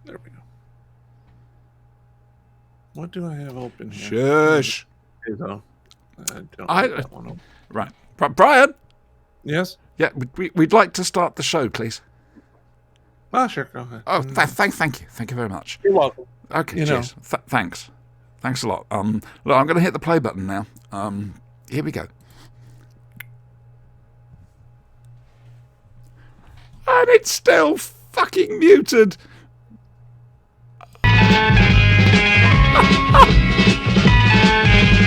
There we go. What do I have open here? Shush. I don't have that one open. Right. Brian? Yes? Yeah, we'd like to start the show, please. Oh, sure. Go ahead. Oh, thank you. Thank you very much. You're welcome. Okay, cheers. Thanks. Thanks a lot. Look, I'm going to hit the play button now. Here we go. And it's still fucking muted.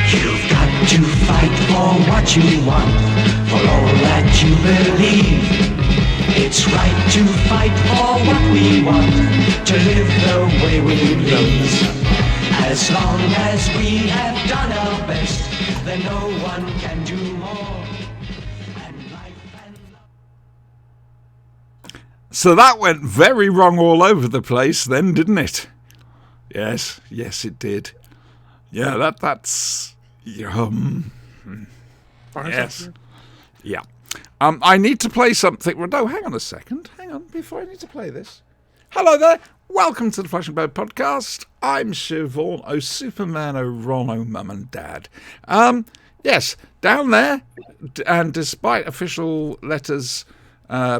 You've got to fight for what you want, for all that you believe. It's right to fight for what we want, to live the way we please. As long as we have done our best, then no one can do more. And life and So that went very wrong all over the place then, didn't it? Yes, it did. Yeah, that's... yes. Yeah. I need to play something... Well, no, hang on a second. Hang on, before I need to play this. Hello there. Welcome to the Flash and Bird podcast. I'm Siobhan, oh Superman, oh Ron, oh Mum and Dad. Yes, down there, and despite official letters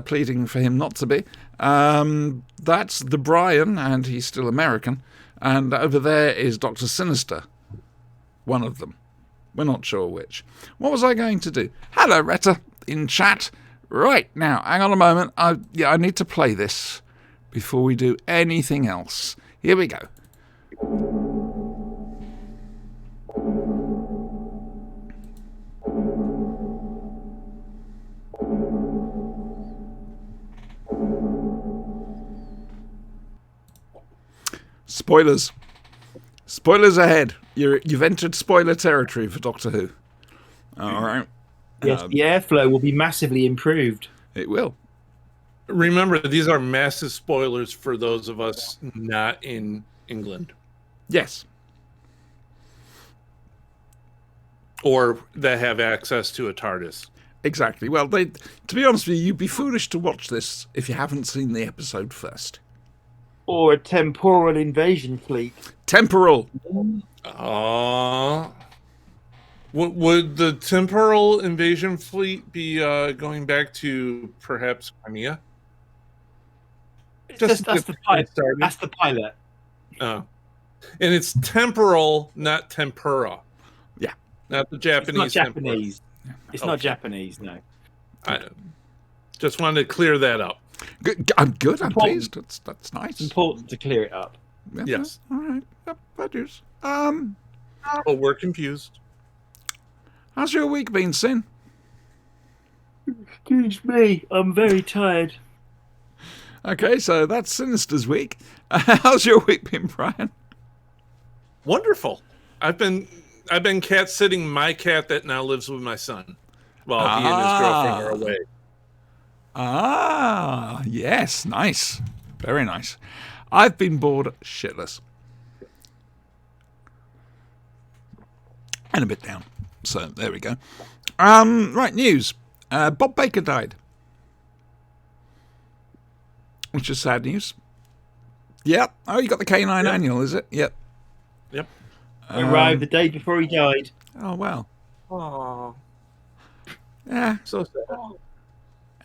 pleading for him not to be, that's the Brian, and he's still American, and over there is Dr. Sinister, one of them. We're not sure which. What was I going to do? Hello, Retta, in chat. Right, now, hang on a moment. I need to play this before we do anything else. Here we go. Spoilers. Spoilers ahead. You've entered spoiler territory for Doctor Who. All right. Yes, the airflow will be massively improved. It will. Remember, these are massive spoilers for those of us not in England. Yes. Or that have access to a TARDIS. Exactly. Well, to be honest with you, you'd be foolish to watch this if you haven't seen the episode first. Or a temporal invasion fleet. Temporal. Would the temporal invasion fleet be going back to perhaps Crimea? That's the pilot. That's the pilot. Oh. And it's temporal, not tempura. Yeah. Not the Japanese. It's not Japanese. It's not Japanese, no. I just wanted to clear that up. Good. I'm good. I'm pleased. That's nice. It's important to clear it up. Yeah, Yes. All right. Yep, that is. Well, we're confused. How's your week been, Sin? Excuse me, I'm very tired. Okay, so that's Sinister's week. How's your week been, Brian? Wonderful. I've been cat sitting my cat that now lives with my son while he and his girlfriend are away. Yes, nice. Very nice. I've been bored shitless. And a bit down. So, there we go. Right, news. Bob Baker died. Which is sad news. Yep. Oh, you got the K9 annual, is it? Yep. Yep. Arrived the day before he died. Oh, well. Aww. Yeah. So sad.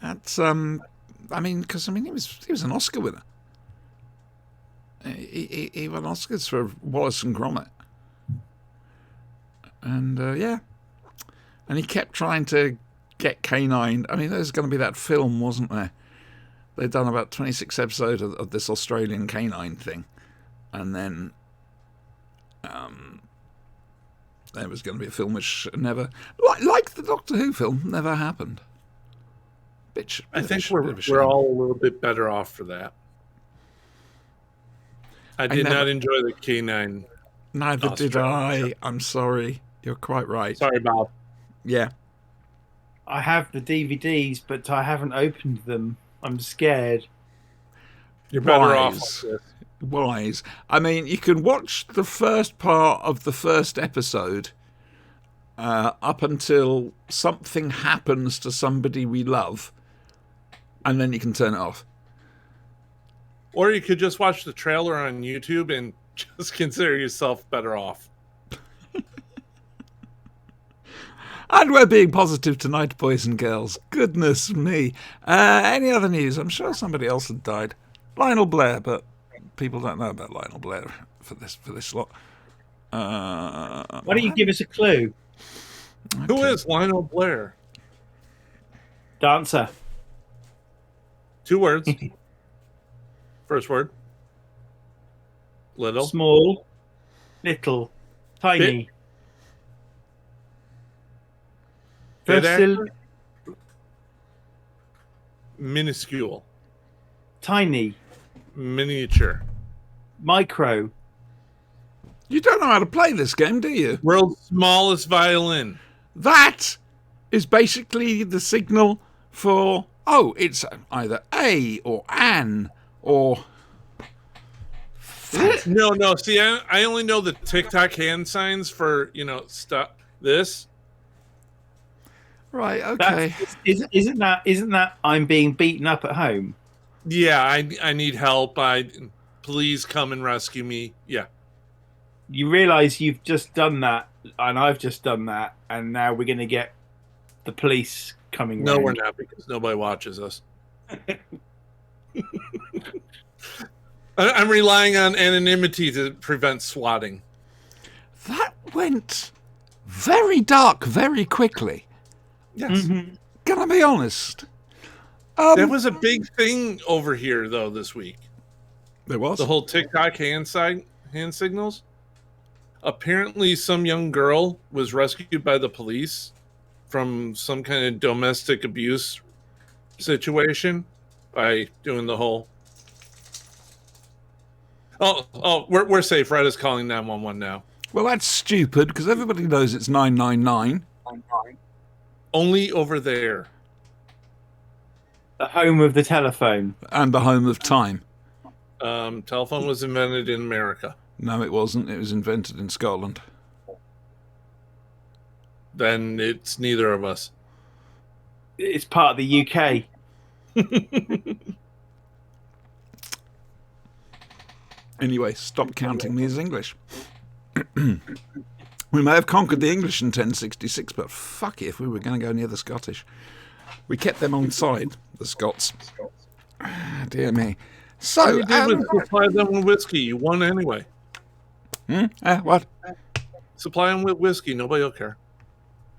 That's, he was an Oscar winner. He won Oscars for Wallace and Gromit. And, And he kept trying to get K9. I mean, there's going to be that film, wasn't there? They'd done about 26 episodes of this Australian K9 thing. And then there was going to be a film which never... Like the Doctor Who film, never happened. I think we're all a little bit better off for that. I did not enjoy the K9. Neither did I. I'm sorry. You're quite right. Sorry, Bob. Yeah. I have the DVDs, but I haven't opened them. I'm scared. You're better off. Wise. I mean, you can watch the first part of the first episode up until something happens to somebody we love, and then you can turn it off. Or you could just watch the trailer on YouTube and just consider yourself better off. And we're being positive tonight, boys and girls. Goodness me. Any other news? I'm sure somebody else had died. Lionel Blair, but people don't know about Lionel Blair for this lot. Why don't you give us a clue? Okay. Who is Lionel Blair? Dancer. 2 words. First word. Little. Small. Little. Tiny. Versatile. Minuscule. Tiny. Miniature. Micro. You don't know how to play this game, do you? World's smallest violin. That is basically the signal for, it's either A or an or... No. See, I only know the TikTok hand signs for, stuff. This. Right, okay. Isn't that I'm being beaten up at home? Yeah, I need help. Please come and rescue me. Yeah. You realise you've just done that, and I've just done that, and now we're going to get the police coming. No, round. we're not, because nobody watches us. I'm relying on anonymity to prevent swatting. That went very dark very quickly. Yes. Mm-hmm. Gonna be honest. There was a big thing over here, though, this week. There was? The whole TikTok hand signals. Apparently, some young girl was rescued by the police from some kind of domestic abuse situation by doing the whole... Oh, we're safe. Red is calling 911 now. Well, that's stupid, because everybody knows it's 999. Only over there. The home of the telephone. And the home of time. Telephone was invented in America. No, it wasn't. It was invented in Scotland. Then it's neither of us. It's part of the UK. Anyway, stop counting me as English. We may have conquered the English in 1066, but fuck it if we were going to go near the Scottish. We kept them on side, the Scots. Dear me. So, you did with supply them with whiskey. You won anyway. What? Supply them with whiskey. Nobody will care.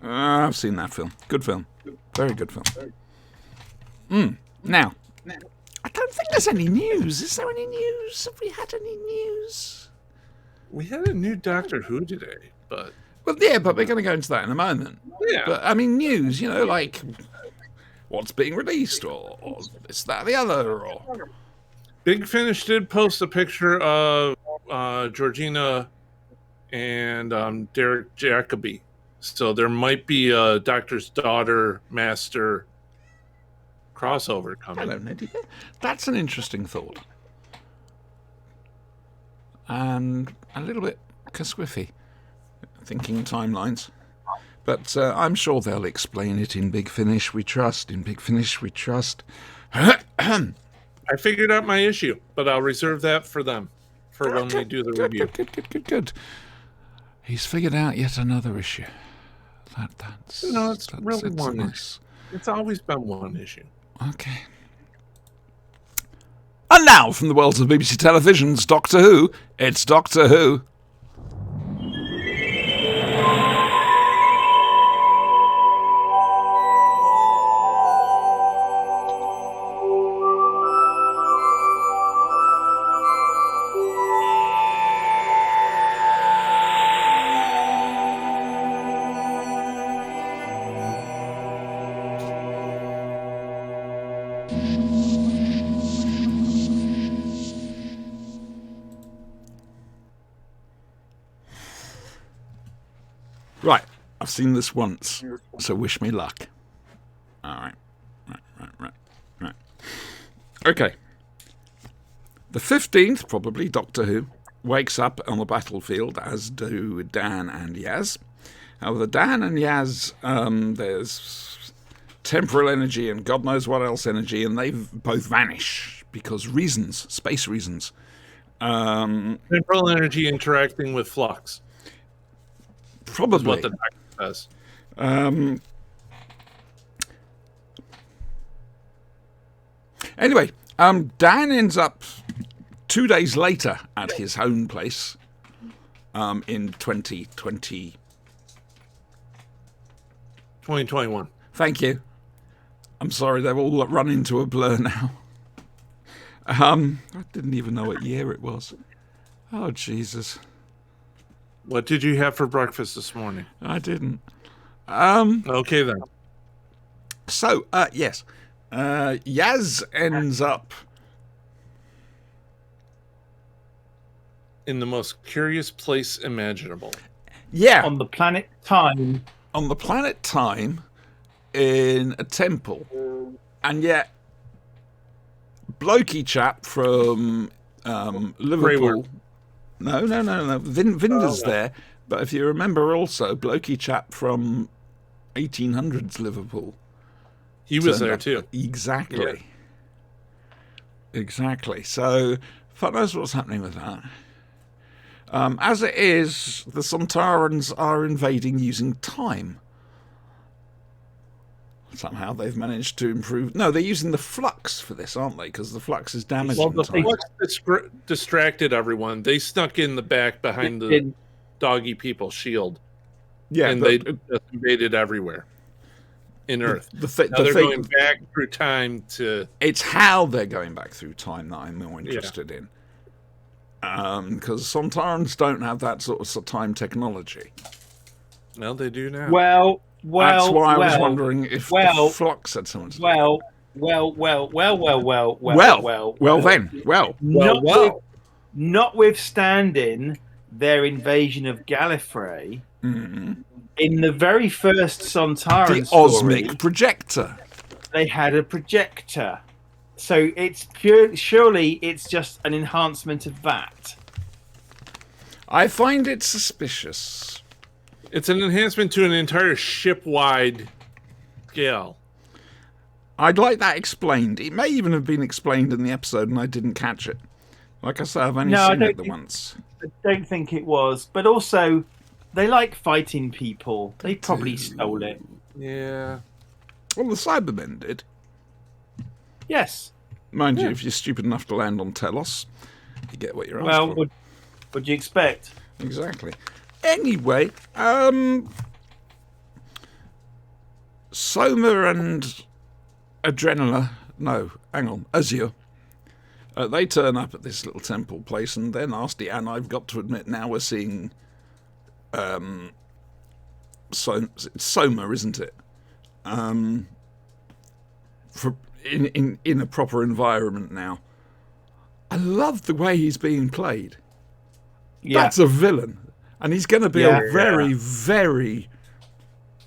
I've seen that film. Good film. Very good film. Now, I don't think there's any news. Is there any news? Have we had any news? We had a new Doctor Who today, but... Well, yeah, but we're going to go into that in a moment. Yeah. But, I mean, news, like what's being released or this, that, the other, or... Big Finish did post a picture of Georgina and Derek Jacobi. So there might be a Doctor's Daughter Master crossover coming. Hello, Neddy. That's an interesting thought. And a little bit Caswiffy, thinking timelines. But I'm sure they'll explain it in Big Finish, we trust. In Big Finish, we trust. I figured out my issue, but I'll reserve that for them, for when we do the review. Good. He's figured out yet another issue. It's really one issue. It's always been one issue. Okay. And now, from the worlds of BBC Television's Doctor Who, it's Doctor Who. Right, I've seen this once, so wish me luck. All right. Right. Okay. The 15th, probably, Doctor Who, wakes up on the battlefield, as do Dan and Yaz. However, Dan and Yaz, there's temporal energy and God knows what else energy, and they both vanish because reasons, space reasons. Temporal energy interacting with flux is Probably. what the doctor says. Anyway, Dan ends up 2 days later at his home place in 2020. 2021. Thank you. I'm sorry, they've all run into a blur now. I didn't even know what year it was. Oh, Jesus. What did you have for breakfast this morning? I didn't. Okay, then. So, yes. Yaz ends up... In the most curious place imaginable. Yeah, On the planet Time. on the planet Time in a temple. And yet, blokey chap from Liverpool... No. Vinder's there. But if you remember also, blokey chap from 1800s Liverpool. He was turned there up. too. Exactly. Exactly. So, fuck knows what's happening with that. As it is, the Sontarans are invading using time. Somehow they've managed to improve... No, they're using the flux for this, aren't they? Because the flux is damaging The time. flux distracted everyone. They snuck in the back behind the doggy people shield, Yeah, and but they just invaded everywhere in Earth. the Now they're thing- going back through time to. It's how they're going back through time that I'm more interested in. Because Sontarans don't have that sort of time technology. Well, they do now. Well, That's why I was wondering if the flux had something to do. Well, notwithstanding their invasion of Gallifrey, in the very first Sontaran the story, Osmic projector. they had a projector. So it's pure. Surely it's just an enhancement of that. I find it suspicious. It's an enhancement to an entire ship-wide scale. I'd like that explained. It may even have been explained in the episode and I didn't catch it. Like I say, I've only No, I seen don't it the think- once. I don't think it was. But also, they like fighting people. They probably stole it. Yeah. Well, the Cybermen did. Yes. Mind you, if you're stupid enough to land on Telos, you get what you're asked Well, for. what'd you expect? Exactly. Anyway, Soma and Azure. They turn up at this little temple place and they're nasty, and I've got to admit now we're seeing Soma, isn't it? In a proper environment now. I love the way he's being played. Yeah. That's a villain. And he's going to be Yeah. a very, very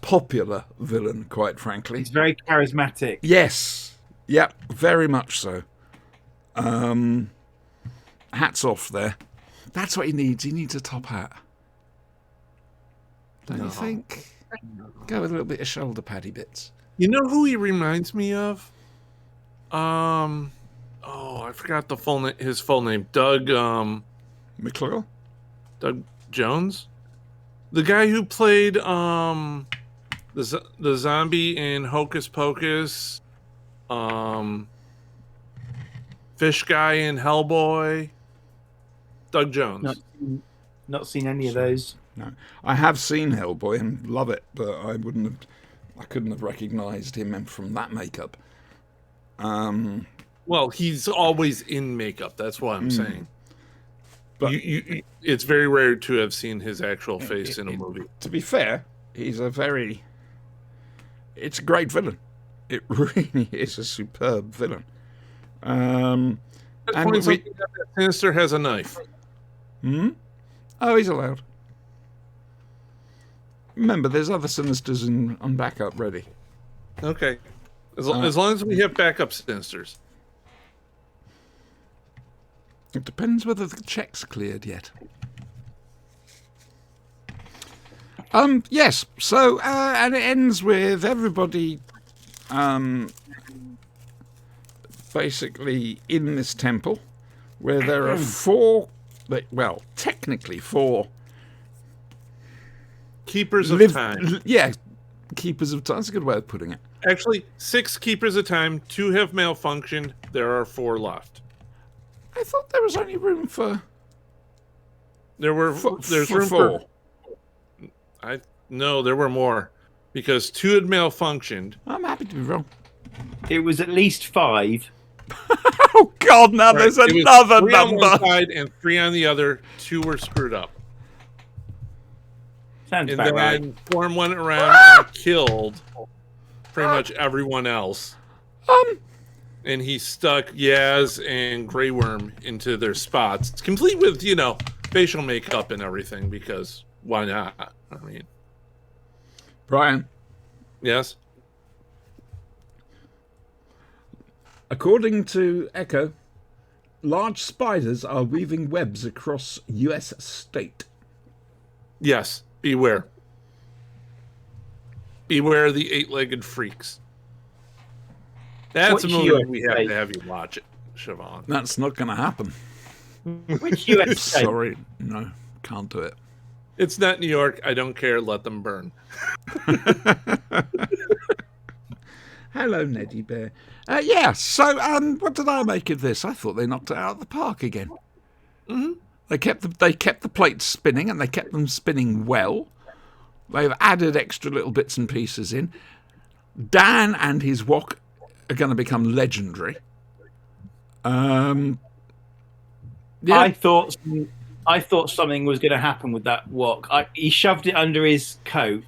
popular villain, quite frankly. He's very charismatic. Yes. Yep, very much so. Hats off there. That's what he needs. He needs a top hat. Don't you think? Go with a little bit of shoulder paddy bits. You know who he reminds me of? I forgot his full name. Doug McClure? Doug Jones? The guy who played the zombie in Hocus Pocus, fish guy in Hellboy. Doug Jones. Not seen any of those. No. I have seen Hellboy and love it, but I couldn't have recognised him from that makeup. Well, he's always in makeup. That's what I'm saying. But- it's very rare to have seen his actual face in a movie. To be fair, it's a great villain. It really is a superb villain. And That Sinister has a knife. Oh, he's allowed. Remember, there's other Sinisters on backup ready. Okay. As long as we have backup Sinisters. It depends whether the check's cleared yet. Yes. So, and it ends with everybody basically in this temple where there are four, well, technically four Keepers of time. Yeah, keepers of time. That's a good way of putting it. Actually, 6 keepers of time. 2 have malfunctioned. There are 4 left. I thought there was only room for. There's room four. No, there were more, because 2 had malfunctioned. I'm happy to be wrong. It was at least 5. Oh God! Now there's Right, it was another 3 on one number. side and 3 on the other. 2 were screwed up. Sounds And about right. then Form went around and killed pretty much everyone else. And he stuck Yaz and Grey Worm into their spots, complete with, facial makeup and everything, because why not? I mean, Brian, yes? according to Echo, large spiders are weaving webs across U.S. state. Yes. Beware. Beware the 8-legged freaks. That's a Which movie US we have state? to have you watch it, Siobhan. That's not going to happen. Which US state? Sorry, no, can't do it. It's not New York. I don't care. Let them burn. Hello, Neddy Bear. Yeah, so what did I make of this? I thought they knocked it out of the park again. Mm-hmm. They kept the plates spinning, and they kept them spinning well. They've added extra little bits and pieces in. Dan and his wok are going to become legendary. Yeah, I thought something was going to happen with that wok. He shoved it under his coat.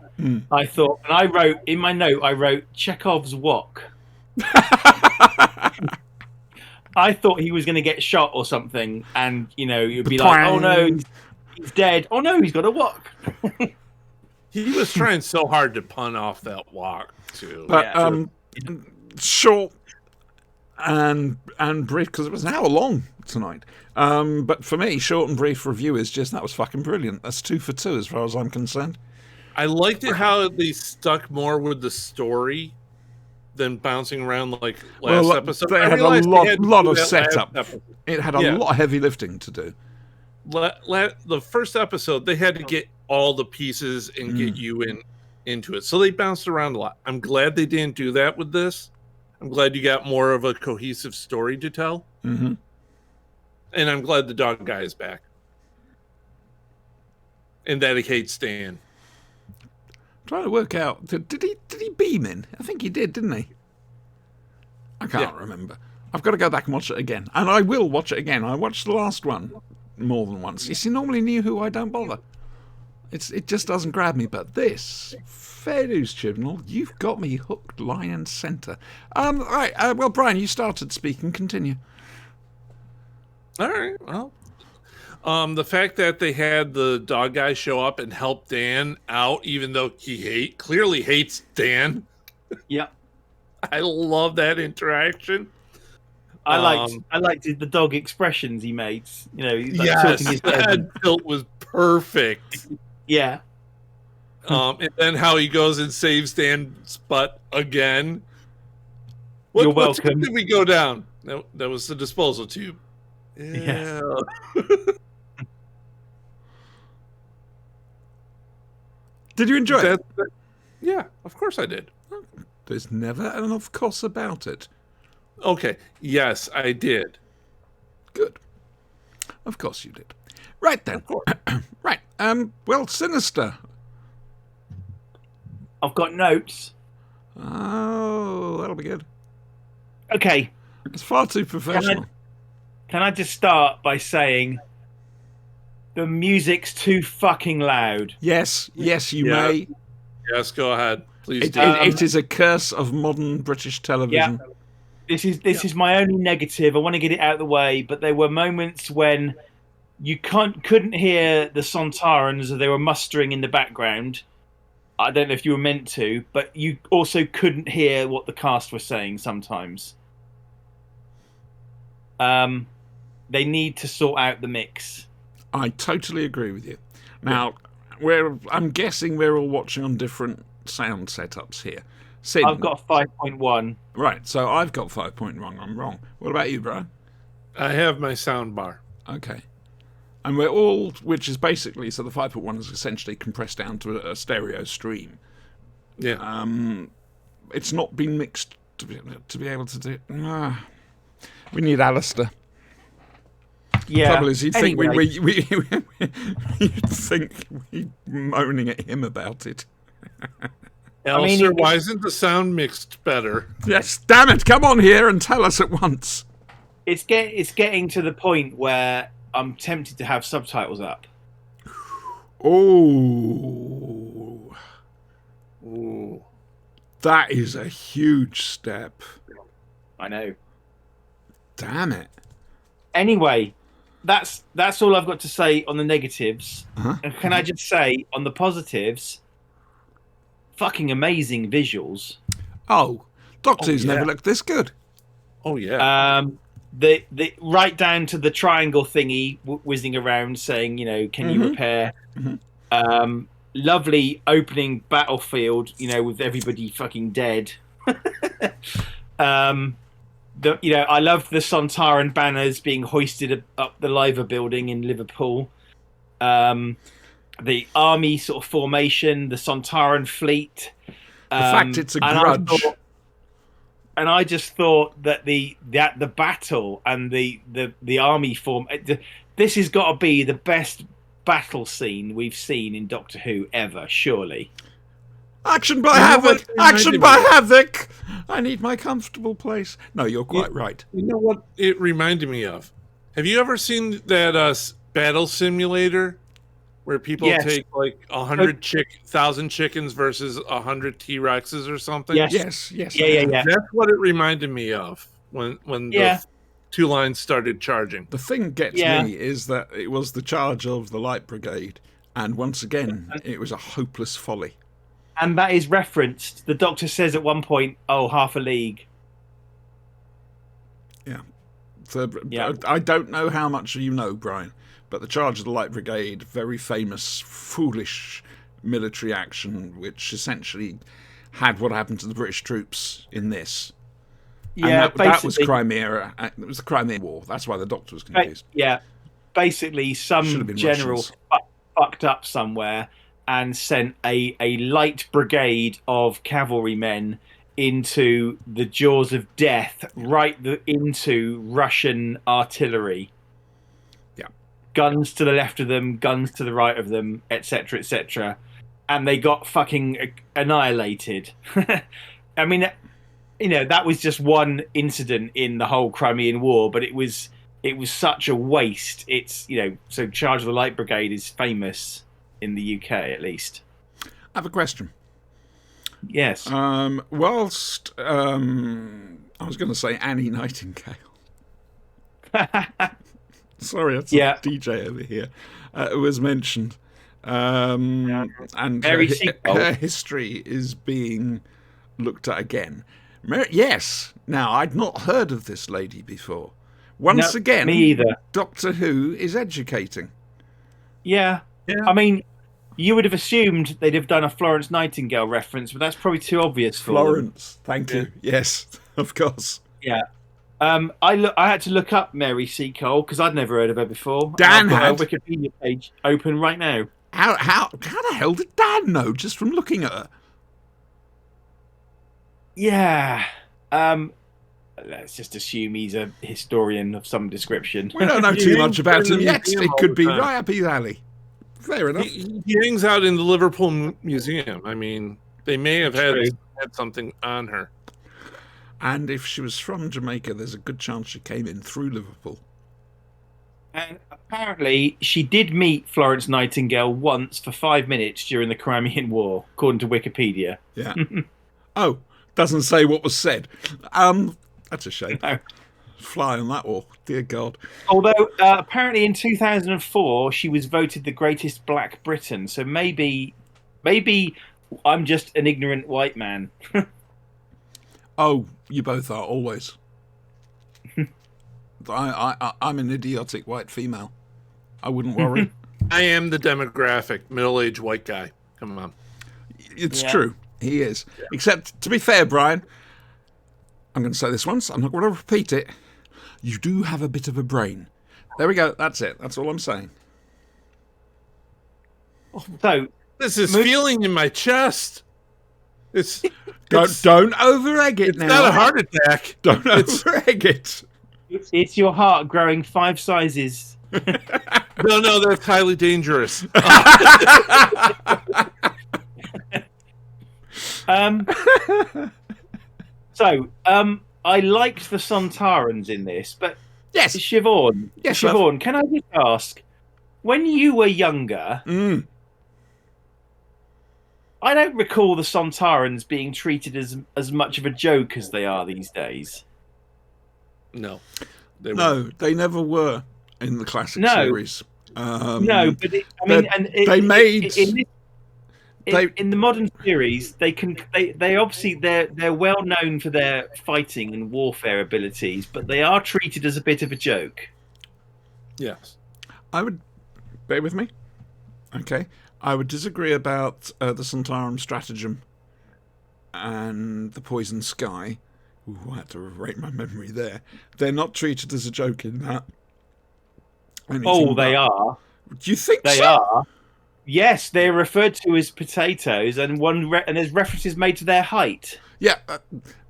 I thought, and I wrote in my note, Chekhov's wok. I thought he was going to get shot or something, and you'd be like, "Oh no, he's dead! Oh no, he's got a wok." He was trying so hard to pun off that walk, too. but Yeah. short and brief, because it was an hour long tonight. But for me, short and brief review is just that was fucking brilliant. That's 2 for 2 as far as I'm concerned. I liked it how they stuck more with the story than bouncing around like last episode. They I had a realized they had to lot do of that last setup. episode. It had a Yeah. lot of heavy lifting to do. The first episode, they had to get all the pieces and get you into it. So they bounced around a lot. I'm glad they didn't do that with this. I'm glad you got more of a cohesive story to tell. Mm-hmm. And I'm glad the dog guy is back. And that he hates Stan. Trying to work out, did he beam in? I think he did, didn't he? I can't remember. I've got to go back and watch it again. And I will watch it again. I watched the last one more than once. You see, normally New Who, I don't bother. It just doesn't grab me. But this, fair dues, Chibnall, you've got me hooked, line and centre. Right, well, Brian, you started speaking. Continue. All right. Well, the fact that they had the dog guy show up and help Dan out, even though he clearly hates Dan. Yep. I love that interaction. I liked the dog expressions he made. He's like Yes, tilting his head. that built was perfect. Yeah. And then how he goes and saves Dan's butt again. You're What welcome. tube did we go down? That was the disposal tube. Yeah. Did you enjoy it? Yeah, of course I did. There's never an of course about it. Okay, yes, I did. Good. Of course you did. Right then. Of course. Right. Well, Sinister. I've got notes. Oh, that'll be good. Okay. It's far too professional. Can I just start by saying the music's too fucking loud? Yes, you Yeah. may. Yes, go ahead. Please It, do. it is a curse of modern British television. This is my only negative. I want to get it out of the way, but there were moments when you couldn't hear the Sontarans as they were mustering in the background. I don't know if you were meant to, but you also couldn't hear what the cast were saying sometimes. They need to sort out the mix. I totally agree with you. Now, I'm guessing we're all watching on different sound setups here. Sid, I've got 5.1. right. So I've got 5 point wrong. I'm wrong. What about you, Brian? I have my sound bar. Okay. And we're all, which is basically, so the 5.1 is essentially compressed down to a stereo stream. Yeah. It's not been mixed to be able to do. We need Alistair. Yeah. Trouble is, you'd think Anyway, you'd think we moaning at him about it. Alistair, why isn't the sound mixed better? Yes, damn it! Come on here and tell us at once. it's getting to the point where I'm tempted to have subtitles up. Oh, Ooh. that is a huge step. I know. Damn it! Anyway, that's all I've got to say on the negatives. Uh-huh. And can I just say on the positives, fucking amazing visuals. Oh, Doctor Who's yeah. never looked this good. Oh yeah. The right down to the triangle thingy whizzing around saying, can you repair? Mhm. Lovely opening battlefield, with everybody fucking dead. I loved the Sontaran banners being hoisted up the Liver building in Liverpool. The army sort of formation, the Sontaran fleet. The fact it's a grudge. And I just thought that the battle and the army form. This has got to be the best battle scene we've seen in Doctor Who ever, surely. Action by You know Havoc! what Action reminded by me of? Havoc! I need my comfortable place. No, you're quite right. You know what it reminded me of? Have you ever seen that battle simulator where people Yes. take like 1,000 chickens versus 100 T-Rexes or something? Yes. Yes. Yeah. That's what it reminded me of when Yeah. the two lines started charging. The thing gets Yeah. me is that it was the charge of the Light Brigade, and once again, it was a hopeless folly. And that is referenced. The Doctor says at one point, half a league. Yeah. So, Yeah. I don't know how much you know, Brian, but the charge of the Light Brigade, very famous, foolish military action, which essentially had what happened to the British troops in this. Yeah, and that was basically- Crimea. It was the Crimean War. That's why the Doctor was confused. Yeah, basically Should have some been general Russians. fucked up somewhere and sent a light brigade of cavalrymen into the jaws of death, into Russian artillery. Yeah. Guns to the left of them, guns to the right of them, etc., etc. And they got fucking annihilated. I mean, that was just one incident in the whole Crimean War, but it was such a waste. It's, so Charge of the Light Brigade is famous in the UK, at least. I have a question. Yes. Whilst I was going to say Annie Nightingale. Sorry, that's Yeah. a DJ over here. It was mentioned. And Mary her, Seacole. her history is being looked at again. Yes. Now, I'd not heard of this lady before. Once No, again, me either. Doctor Who is educating. Yeah. I mean, you would have assumed they'd have done a Florence Nightingale reference, but that's probably too obvious for them. Florence, thank you. Yes, of course. Yeah. I had to look up Mary Seacole because I'd never heard of her before. Dan I've got had. her Wikipedia page open right now. How the hell did Dan know just from looking at her? Yeah. Let's just assume he's a historian of some description. We don't know He too hangs much about in him the yet. museum It all could the be time. right up his alley. Fair enough. He hangs out in the Liverpool Museum. I mean, they may have had True. something on her. And if she was from Jamaica, there's a good chance she came in through Liverpool. And apparently, she did meet Florence Nightingale once for 5 minutes during the Crimean War, according to Wikipedia. Yeah. Oh, doesn't say what was said. That's a shame. No. Fly on that wall. Dear God. Although, apparently in 2004, she was voted the greatest Black Briton. So maybe I'm just an ignorant white man. Oh, you both are, always. I'm an idiotic white female. I wouldn't worry. I am the demographic middle-aged white guy. Come on. It's Yeah. true. He is. Except, to be fair, Brian, I'm going to say this once. I'm not going to repeat it. You do have a bit of a brain. There we go. That's it. That's all I'm saying. So, This is feeling in my chest. It's Don't over-egg it it's now. not a heart attack. Don't over-egg it. it's your heart growing 5 sizes. No, that's highly dangerous. I liked the Sontarans in this, but Yes. Siobhan, Yes, love. Siobhan, can I just ask, when you were younger, I don't recall the Sontarans being treated as much of a joke as they are these days. No. No, they never were in the classic No. series. No, but in the modern series, they obviously they're well known for their fighting and warfare abilities, but they are treated as a bit of a joke. Yes. I would bear with me. Okay, I would disagree about the Sontaran stratagem and the Poison Sky. Ooh, I had to rate my memory there. They're not treated as a joke in that. Oh, they are. Do you think They so? are. Yes, they're referred to as potatoes, and and there's references made to their height. Yeah,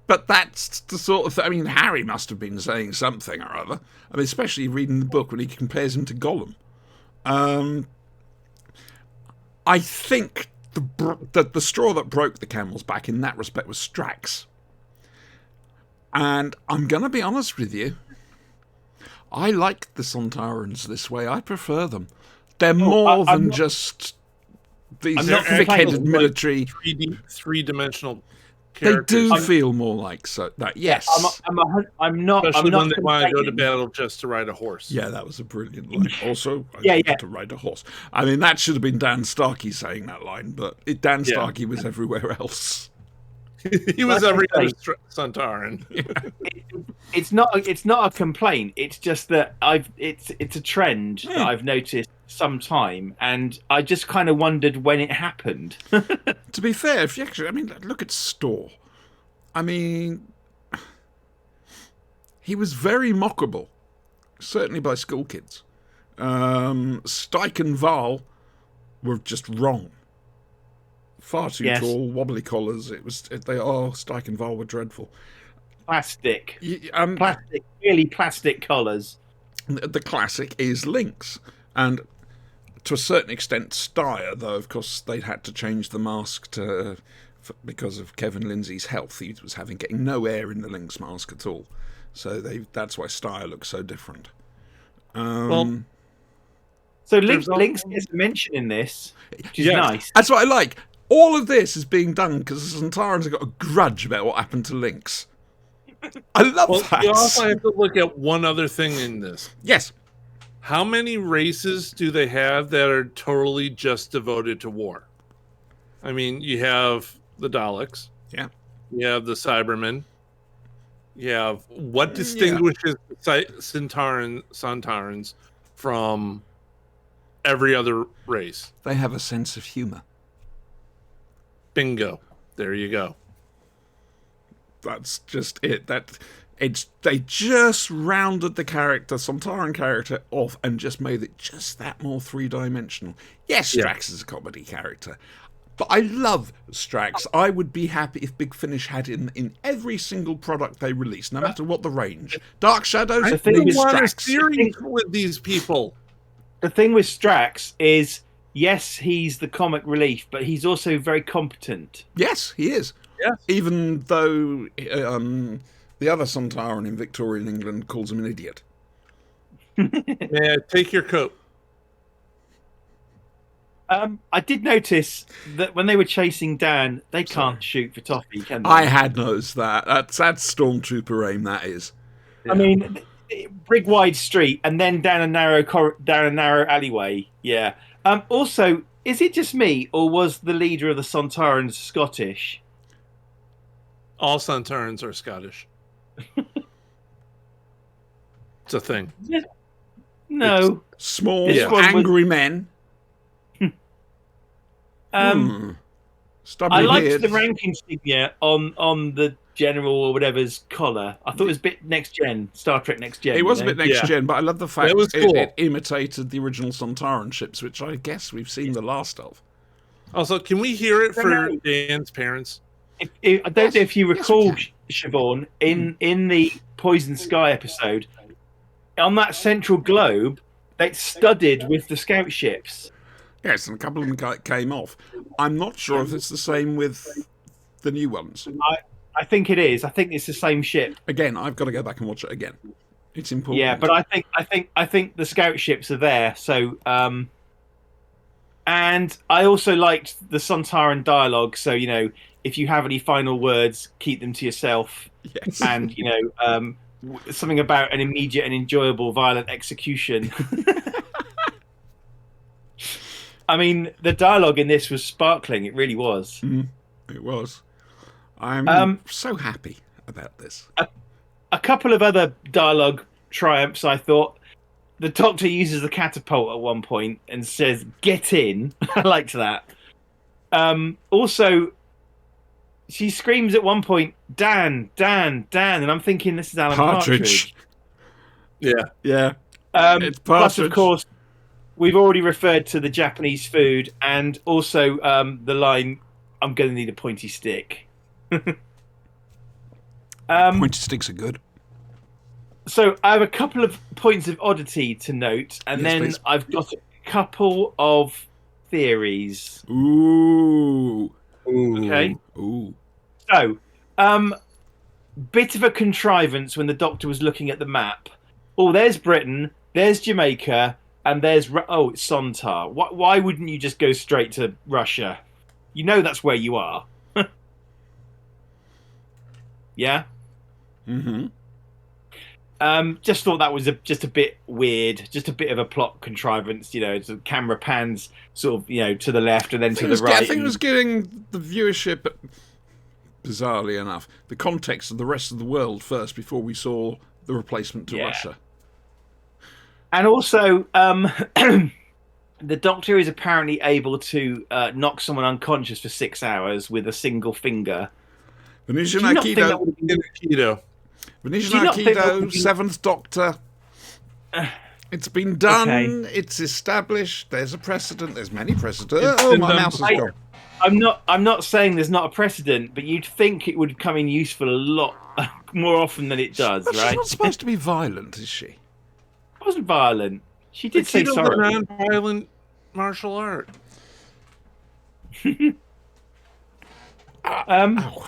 but that's the sort of thing. I mean, Harry must have been saying something or other. I mean, especially reading the book when he compares him to Gollum. I think the straw that broke the camel's back in that respect was Strax. And I'm going to be honest with you. I like the Sontarans this way. I prefer them. They're more than just these I'm not thick-headed complaining. military. Three-dimensional They characters. do feel more like so. That yes. I'm not. Especially I'm not when they want to go to complaining. battle just to ride a horse. Yeah, that was a brilliant line. Also, I Yeah, want yeah. to ride a horse. I mean, that should have been Dan Starkey saying that line, but Dan Starkey was everywhere else. He was Like I every other say- Sontaran. It's not a complaint. It's just that it's a trend that I've noticed some time, and I just kind of wondered when it happened. To be fair, if you actually, I mean, look at Storr. I mean, he was very mockable, certainly by school kids. Stike and Val were just wrong. Far too Yes. tall, wobbly collars. Stike and Val were dreadful. Plastic, really plastic collars. The classic is Lynx, and to a certain extent Styre, though of course they'd had to change the mask because of Kevin Lindsay's health. He was getting no air in the Lynx mask at all, so that's why Styre looks so different. Well, So There's Lynx gets a mention in this, which is Yes. nice. That's what I like. All of this is being done because the Sontarans have got a grudge about what happened to Lynx. I love well, that. you also have to look at one other thing in this. Yes. How many races do they have that are totally just devoted to war? I mean, you have the Daleks. Yeah. You have the Cybermen. You have what distinguishes the Sontarans from every other race? They have a sense of humour. Bingo. There you go. That's just it. They just rounded the Sontaran character off and just made it just that more three-dimensional. Yes, Strax is a comedy character, but I love Strax. I would be happy if Big Finish had him in every single product they release, no matter what the range. Dark Shadows, I need think want a Strax. series with these people. The thing with Strax is, yes, he's the comic relief, but he's also very competent. Yes, he is. Yes. Even though the other Sontaran in Victorian England calls him an idiot. Yeah, take your coat. I did notice that when they were chasing Dan, they can't shoot for toffee, can they? I had noticed that. That's Stormtrooper aim, that is. I mean, big wide street and then down a narrow alleyway. Yeah. Also, is it just me, or was the leader of the Sontarans Scottish? All Sontarans are Scottish. It's a thing. No. Small, This one was- angry men. Stubby I liked beard. the rank insignia on the general or whatever's collar. I thought it was a bit next gen, Star Trek Next Gen. It was a you know? bit next Yeah. gen, but I love the fact That was it, cool. it imitated the original Sontaran ships, which I guess we've seen the last of. Also, can we hear it for No. Dan's parents? I don't know if you Yes, we recall, can. Siobhan, in the Poison Sky episode, on that central globe, they studded with the scout ships. Yes, and a couple of them came off. I'm not sure if it's the same with the new ones. I think it is. I think it's the same ship. Again, I've got to go back and watch it again. It's important. Yeah, but I think the scout ships are there. So, and I also liked the Sontaran dialogue. So, you know, if you have any final words, keep them to yourself. Yes. And you know, something about an immediate and enjoyable violent execution. I mean, the dialogue in this was sparkling. It really was. It was. I'm so happy about this. A couple of other dialogue triumphs, I thought. The Doctor uses the catapult at one point and says, "Get in." I liked that. Also, she screams at one point, "Dan, Dan, Dan," and I'm thinking this is Alan Partridge. Yeah. Yeah. It's Plus, Partridge. of course, we've already referred to the Japanese food and also the line, "I'm going to need a pointy stick." Pointy sticks are good. So I have a couple of points of oddity to note, and Yes, then please. I've got a couple of theories. Ooh. Okay. Ooh. So, bit of a contrivance when the Doctor was looking at the map. Oh, there's Britain, there's Jamaica, and there's it's Sontar. Why wouldn't you just go straight to Russia? You know that's where you are. Yeah. Mm-hmm. Just thought that was just a bit weird, just a bit of a plot contrivance. You know, the camera pans sort of, you know, to the left and then to the right. I think it was giving the viewership, bizarrely enough, the context of the rest of the world first before we saw the replacement to Yeah. Russia. And also, the Doctor is apparently able to knock someone unconscious for 6 hours with a single finger. Venetia Do you not think that Aikido, would have been... Keto. Venetia do you not think that would Aikido, be- Seventh Doctor. It's been done. Okay. It's established. There's a precedent. There's many precedents. It's Oh, been my done mouse has before. gone. I'm not saying there's not a precedent, but you'd think it would come in useful a lot more often than it does, But she's right? not supposed to be violent, is she? It wasn't violent. She did say Aikido's sorry. a non-violent martial art. Ow.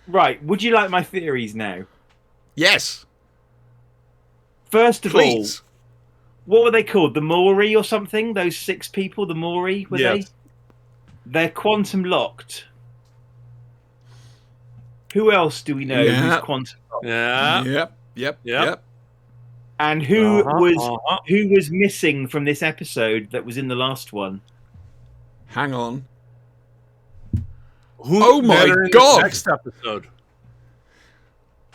Right. Would you like my theories now? Yes, First of please. all, what were they called? The Maury or something? Those 6 people, the Maury, were they? Yes. They're quantum locked. Who else do we know Yeah. who's quantum locked? Yeah. Yep. Yep. And who Uh-huh. who was missing from this episode that was in the last one? Hang on. Who Oh my better in the God. Next episode.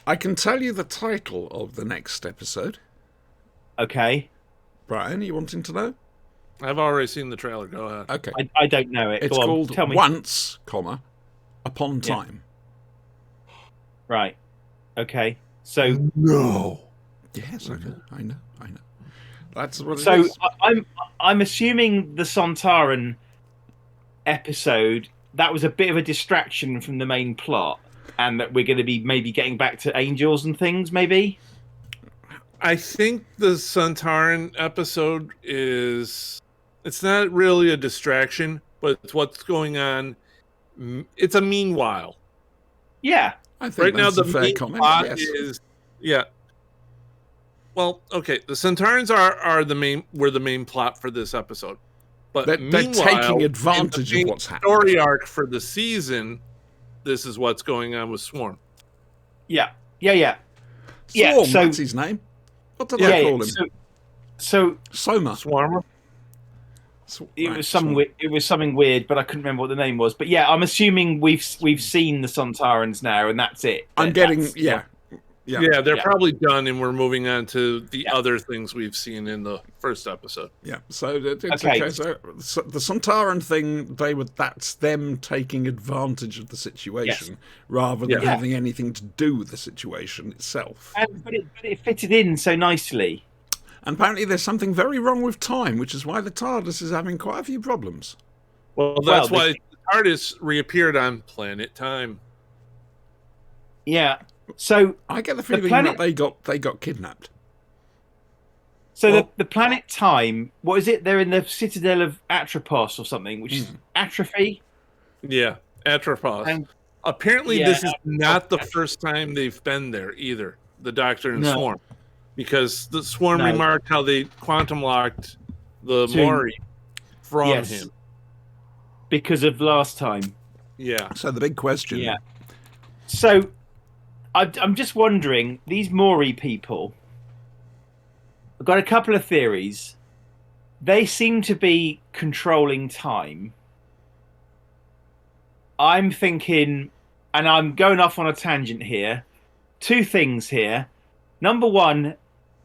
I can tell you the title of the next episode. Okay, Brian, are you wanting to know? I've already seen the trailer. Go ahead. Okay. I don't know it. It's Go on, called tell me. Once, Upon Yeah. Time. Right. Okay. So No. Yes, I know. That's what it so is. I'm assuming the Sontaran episode that was a bit of a distraction from the main plot, and that we're going to be maybe getting back to angels and things. Maybe. I think the Sontaran episode it's not really a distraction, but it's what's going on. It's a meanwhile. Yeah. I think Right now, that's the a fair main comment. plot Yes. is well, okay. The Sontarans are the main plot for this episode, but They're meanwhile, taking in advantage the of main what's happening. story arc for the season. This is what's going on with Swarm. Yeah. Yeah. Swarm, so- that's his name. What did Yeah. I call him? So Soma. Swarmer. it Right, was Soma. something weird, but I couldn't remember what the name was. But yeah, I'm assuming we've seen the Sontarans now, and that's it. I'm getting, That's- yeah. Yeah, they're Yeah. probably done, and we're moving on to the other things we've seen in the first episode. Yeah, so it's Okay. okay. So the Sontaran thing, that's them taking advantage of the situation rather than Yeah. having anything to do with the situation itself. But it fitted in so nicely. And apparently there's something very wrong with time, which is why the TARDIS is having quite a few problems. Well, that's Well, why the TARDIS reappeared on Planet Time. Yeah. So I get the feeling planet- that they got kidnapped. So the planet Time, what is it? They're in the citadel of Atropos or something, which is atrophy. Yeah, Atropos. And Apparently, yeah, this is not the first time they've been there either. The Doctor and No. Swarm, because the Swarm No. remarked how they quantum locked the To- Maury from Yes. him. because of last time. Yeah, So the big question, Yeah. So I'm just wondering, these Maury people, I've got a couple of theories. They seem to be controlling time. I'm thinking, and I'm going off on a tangent here, two things here. Number one,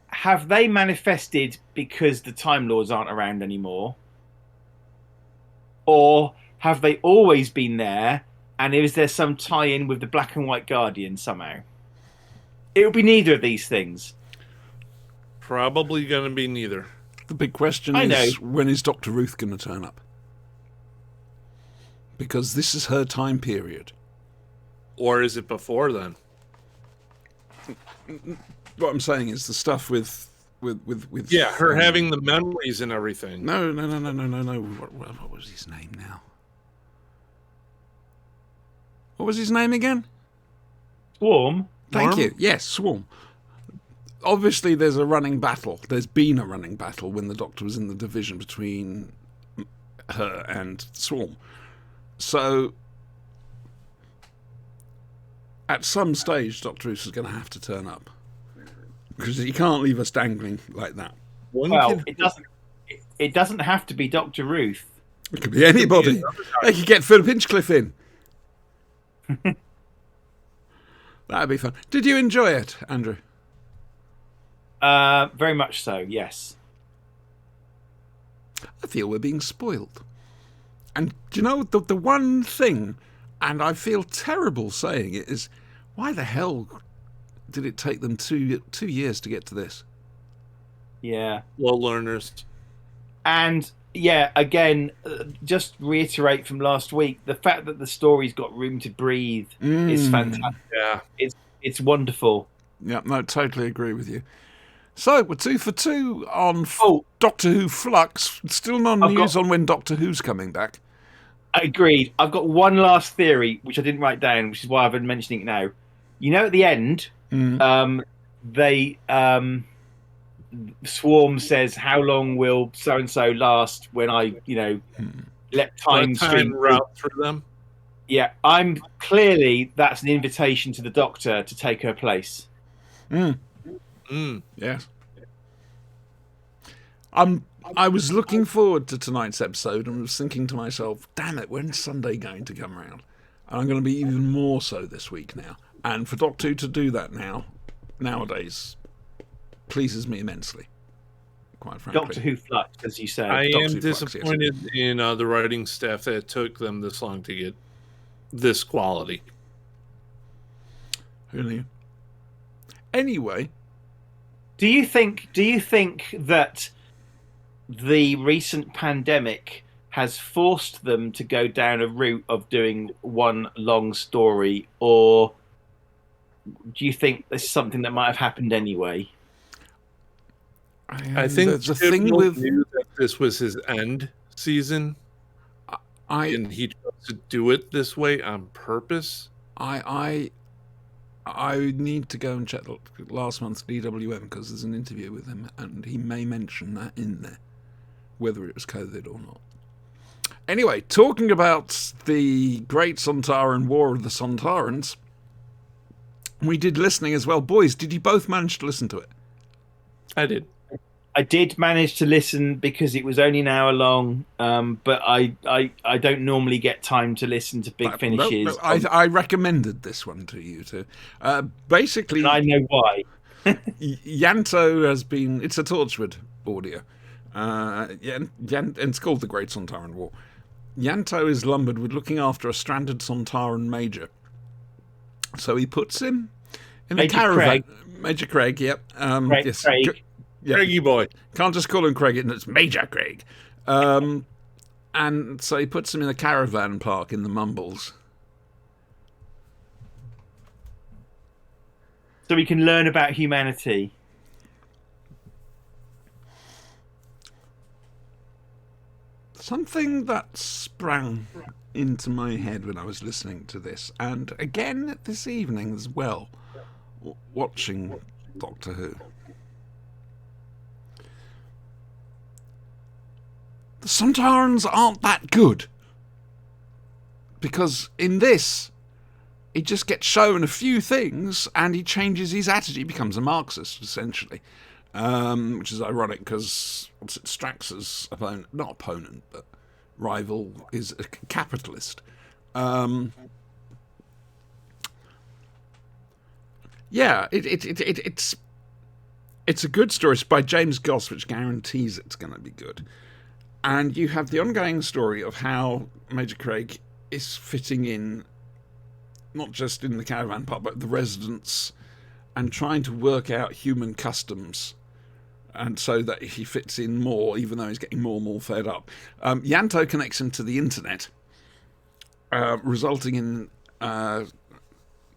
have they manifested because the Time Lords aren't around anymore? Or have they always been there, and is there some tie-in with the Black and White Guardian somehow? It would be neither of these things. probably going to be neither. the big question I is know. when is Dr. Ruth going to turn up? Because this is her time period. Or is it before then? What I'm saying is the stuff with Yeah, her having the memories and everything. No. What was his name now? What was his name again? Swarm? Thank Swarm? you. Yes, Swarm. Obviously, there's a running battle. There's been a running battle when the Doctor was in the division between her and Swarm. So, at some stage, Dr. Ruth is going to have to turn up. Because he can't leave us dangling like that. One Well, can- it doesn't have to be Dr. Ruth. It could be anybody. They could get Philip Hinchcliffe in. That'd be fun. Did you enjoy it, Andrew? Very much so, yes. I feel we're being spoiled. And do you know, the one thing, and I feel terrible saying it, is why the hell did it take them 2 years to get to this? Yeah. Slow learners. And yeah, again, just reiterate from last week, the fact that the story's got room to breathe is fantastic. Yeah. It's wonderful. Yeah, no, totally agree with you. So, we're 2 for 2 on Oh. Doctor Who Flux. Still no I've news got- on when Doctor Who's coming back. Agreed. I've got one last theory, which I didn't write down, which is why I've been mentioning it now. You know, at the end, Swarm says, "How long will so and so last when I, let time Let time stream?" route through them. Yeah, clearly that's an invitation to the Doctor to take her place. Yes. I was looking forward to tonight's episode and was thinking to myself, damn it, when's Sunday going to come around? And I'm going to be even more so this week now. And for Doctor Who to do that nowadays, pleases me immensely, quite frankly. Doctor Who flux, as you say. I Doctor am Who Flux, yes. disappointed in the writing staff that it took them this long to get this quality. Who knew? Anyway, Do you think that the recent pandemic has forced them to go down a route of doing one long story, or do you think this is something that might have happened anyway? I think the thing Chibnall with knew that this was his end season, and he tried to do it this way on purpose. I need to go and check last month's DWM because there's an interview with him and he may mention that in there, whether it was COVID or not. Anyway, talking about the Great Sontaran War of the Sontarans, we did listening as well. Boys, did you both manage to listen to it? I did. I did manage to listen because it was only an hour long, but I don't normally get time to listen to big finishes. I recommended this one to you too. Basically, And I know why. Yanto has been. It's a Torchwood audio. And it's called The Great Sontaran War. Yanto is lumbered with looking after a stranded Sontaran major. So he puts him in a Major caravan. Craig. Major Craig, yep. Yes. Craig. Yeah. Craigie boy. Can't just call him Craig, it's Major Craig. And so he puts him in a caravan park in the Mumbles. So we can learn about humanity. Something that sprang into my head when I was listening to this, and again this evening as well, watching Doctor Who. The Sontarans aren't that good. Because in this, he just gets shown a few things and he changes his attitude. He becomes a Marxist, essentially. Which is ironic because Strax's opponent, not opponent, but rival, is a capitalist. Yeah, it's a good story. It's by James Goss, which guarantees it's going to be good. And you have the ongoing story of how Major Craig is fitting in, not just in the caravan park, but the residents, and trying to work out human customs, and so that he fits in more, even though he's getting more and more fed up. Yanto connects him to the internet, resulting in the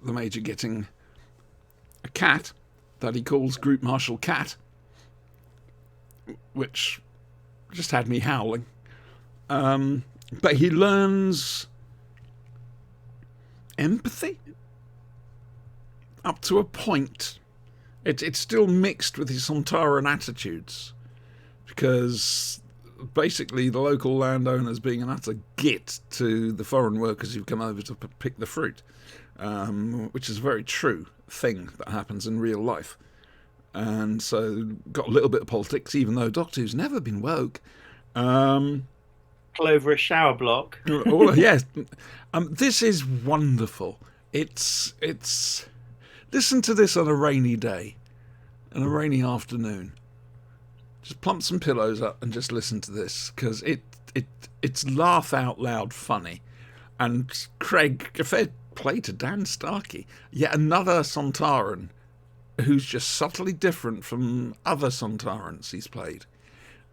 Major getting a cat that he calls Group Marshal Cat, which just had me howling. But he learns empathy up to a point. It's still mixed with his Sontaran attitudes, because basically the local landowners being an utter git to the foreign workers who've come over to pick the fruit, which is a very true thing that happens in real life. And so got a little bit of politics, even though Doctor Who's never been woke. Over a shower block. Yes. This is wonderful. It's listen to this on a rainy day, on a rainy afternoon. Just plump some pillows up and just listen to this, because it's laugh out loud funny. And Craig, a fair play to Dan Starkey, yet another Sontaran who's just subtly different from other Sontarans he's played.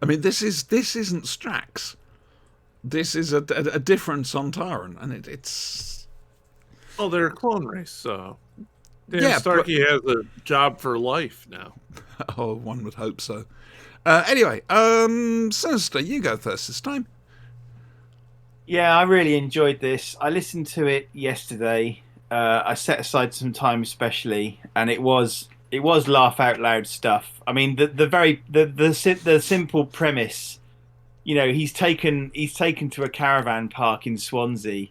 I mean, this isn't Strax. This is a different Sontaran, and it's. Oh, they're a clone race, so Dan Starkey has a job for life now. Oh, one would hope so. Anyway, Sinister, you go first this time. Yeah, I really enjoyed this. I listened to it yesterday. I set aside some time especially, and it was laugh out loud stuff. I mean, the simple premise, you know, he's taken to a caravan park in Swansea,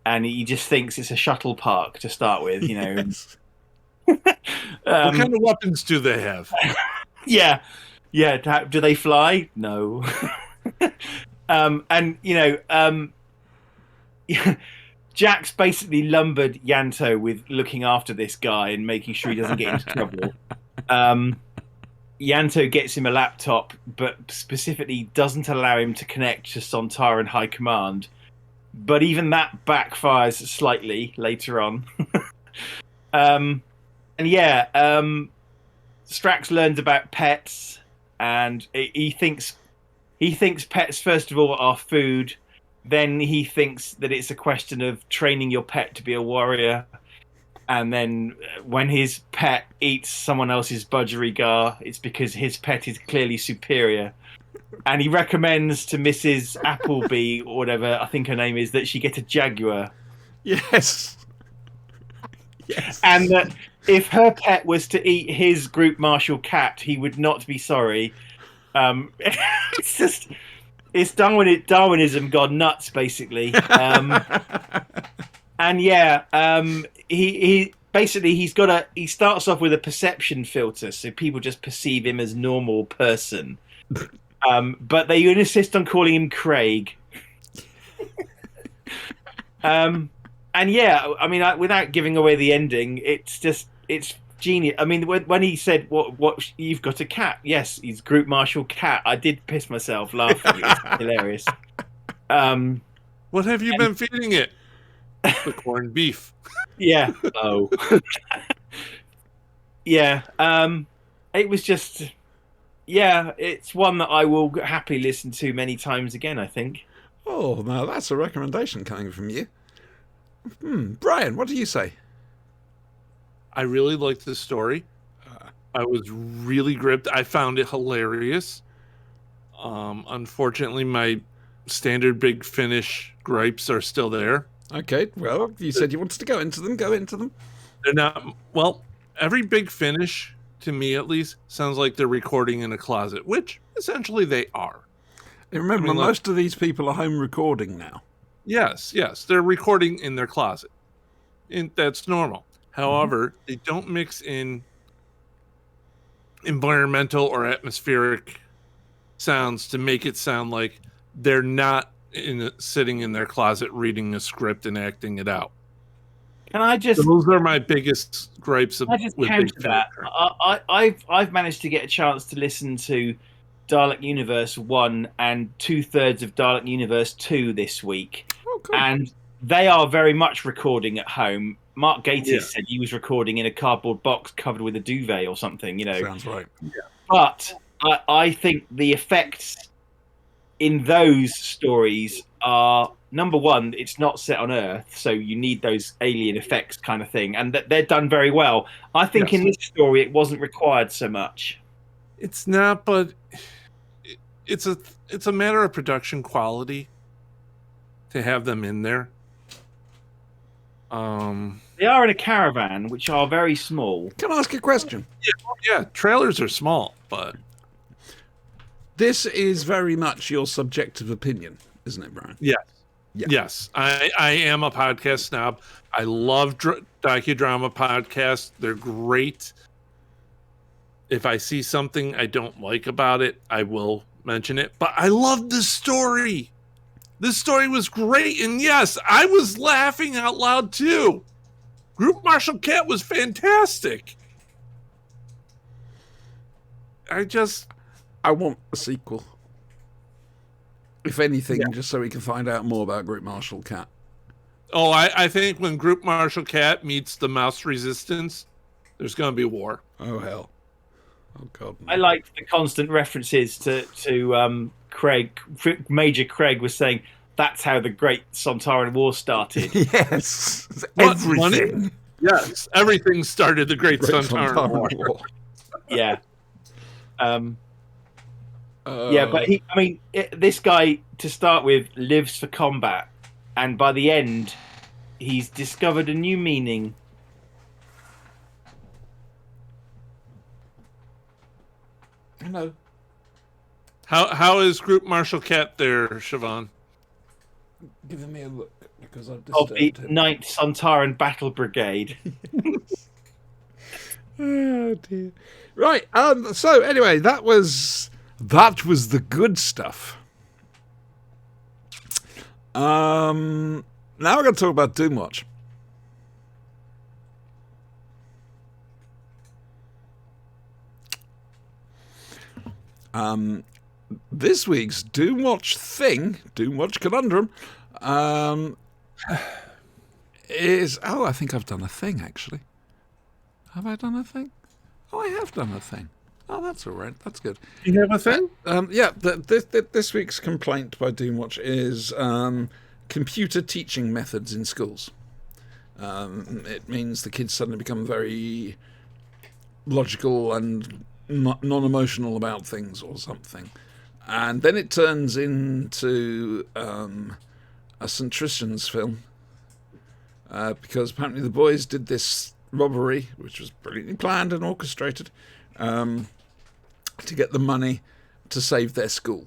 and he just thinks it's a shuttle park to start with, you know. Yes. What kind of weapons do they have? Yeah. Do they fly? No. And you know, Jack's basically lumbered Yanto with looking after this guy and making sure he doesn't get into trouble. Yanto gets him a laptop, but specifically doesn't allow him to connect to Sontaran High Command. But even that backfires slightly later on. And yeah, Strax learns about pets, and he thinks pets, first of all, are food. Then he thinks that it's a question of training your pet to be a warrior. And then when his pet eats someone else's budgerigar, it's because his pet is clearly superior. And he recommends to Mrs. Appleby, or whatever I think her name is, that she get a jaguar. Yes. Yes. And that if her pet was to eat his Group Marshal Cat, he would not be sorry. It's just... It's Darwinism gone nuts, basically. And yeah, basically he starts off with a perception filter, so people just perceive him as normal person. But they insist on calling him Craig. And yeah, I mean, without giving away the ending, it's genius. I mean, when he said, "What you've got a cat?" Yes, he's Group Marshal Cat. I did piss myself laughing. It was hilarious. What have you been feeding it? The corned beef. Yeah. Oh. Yeah. It was just. Yeah, it's one that I will happily listen to many times again, I think. Oh, now that's a recommendation coming from you. Brian, what do you say? I really liked the story. I was really gripped. I found it hilarious. Unfortunately, my standard Big Finish gripes are still there. Okay, well, you said you wanted to go into them. Go into them. They're not. Well, every Big Finish, to me at least, sounds like they're recording in a closet, which essentially they are. And remember, I mean, most of these people are home recording now. Yes, they're recording in their closet. And that's normal. However, they don't mix in environmental or atmospheric sounds to make it sound like they're not sitting in their closet reading a script and acting it out. Can I just? So those are my biggest gripes with counter Big that. Finish. I've managed to get a chance to listen to Dalek Universe 1 and 2/3 of Dalek Universe 2 this week. Oh, cool. And they are very much recording at home. Mark Gatiss said he was recording in a cardboard box covered with a duvet or something, you know. Sounds right. But I think the effects in those stories are, number one, it's not set on Earth, so you need those alien effects kind of thing, and they're done very well. I think in this story it wasn't required so much. It's not, but it's a matter of production quality to have them in there. They are in a caravan, which are very small. Can I ask a question? Yeah, trailers are small, but This is very much your subjective opinion, isn't it, Brian? yes. Yeah. Yes, I am a podcast snob. I love docudrama podcasts. They're great. If I see something I don't like about it, I will mention it. But I love this story. This story was great. And yes, I was laughing out loud too. Group Marshal Cat was fantastic. I want a sequel. If anything, just so we can find out more about Group Marshal Cat. Oh, I think when Group Marshal Cat meets the Mouse Resistance, there's going to be war. Oh, hell. Oh, God. I liked the constant references to Craig. Major Craig was saying that's how the Great Sontaran War started. Yes. What, Everything. money? Yes, everything started the Great Sontaran War. Yeah. Yeah, but this guy, to start with, lives for combat, and by the end, he's discovered a new meaning. Hello. How is Group Marshal Cat there, Siobhan? Give me a look, because I've Of the disturbed him. 9th Sontaran Battle Brigade. Oh, dear. Right, so anyway, that was the good stuff. Now we're going to talk about Doomwatch. This week's Doomwatch Conundrum, is... Oh, I think I've done a thing, actually. Have I done a thing? Oh, I have done a thing. Oh, that's all right. That's good. You have a thing? This week's complaint by Doomwatch is computer teaching methods in schools. It means the kids suddenly become very logical and non-emotional about things or something. And then it turns into a St. Tristram's film. Because apparently the boys did this robbery, which was brilliantly planned and orchestrated, to get the money to save their school.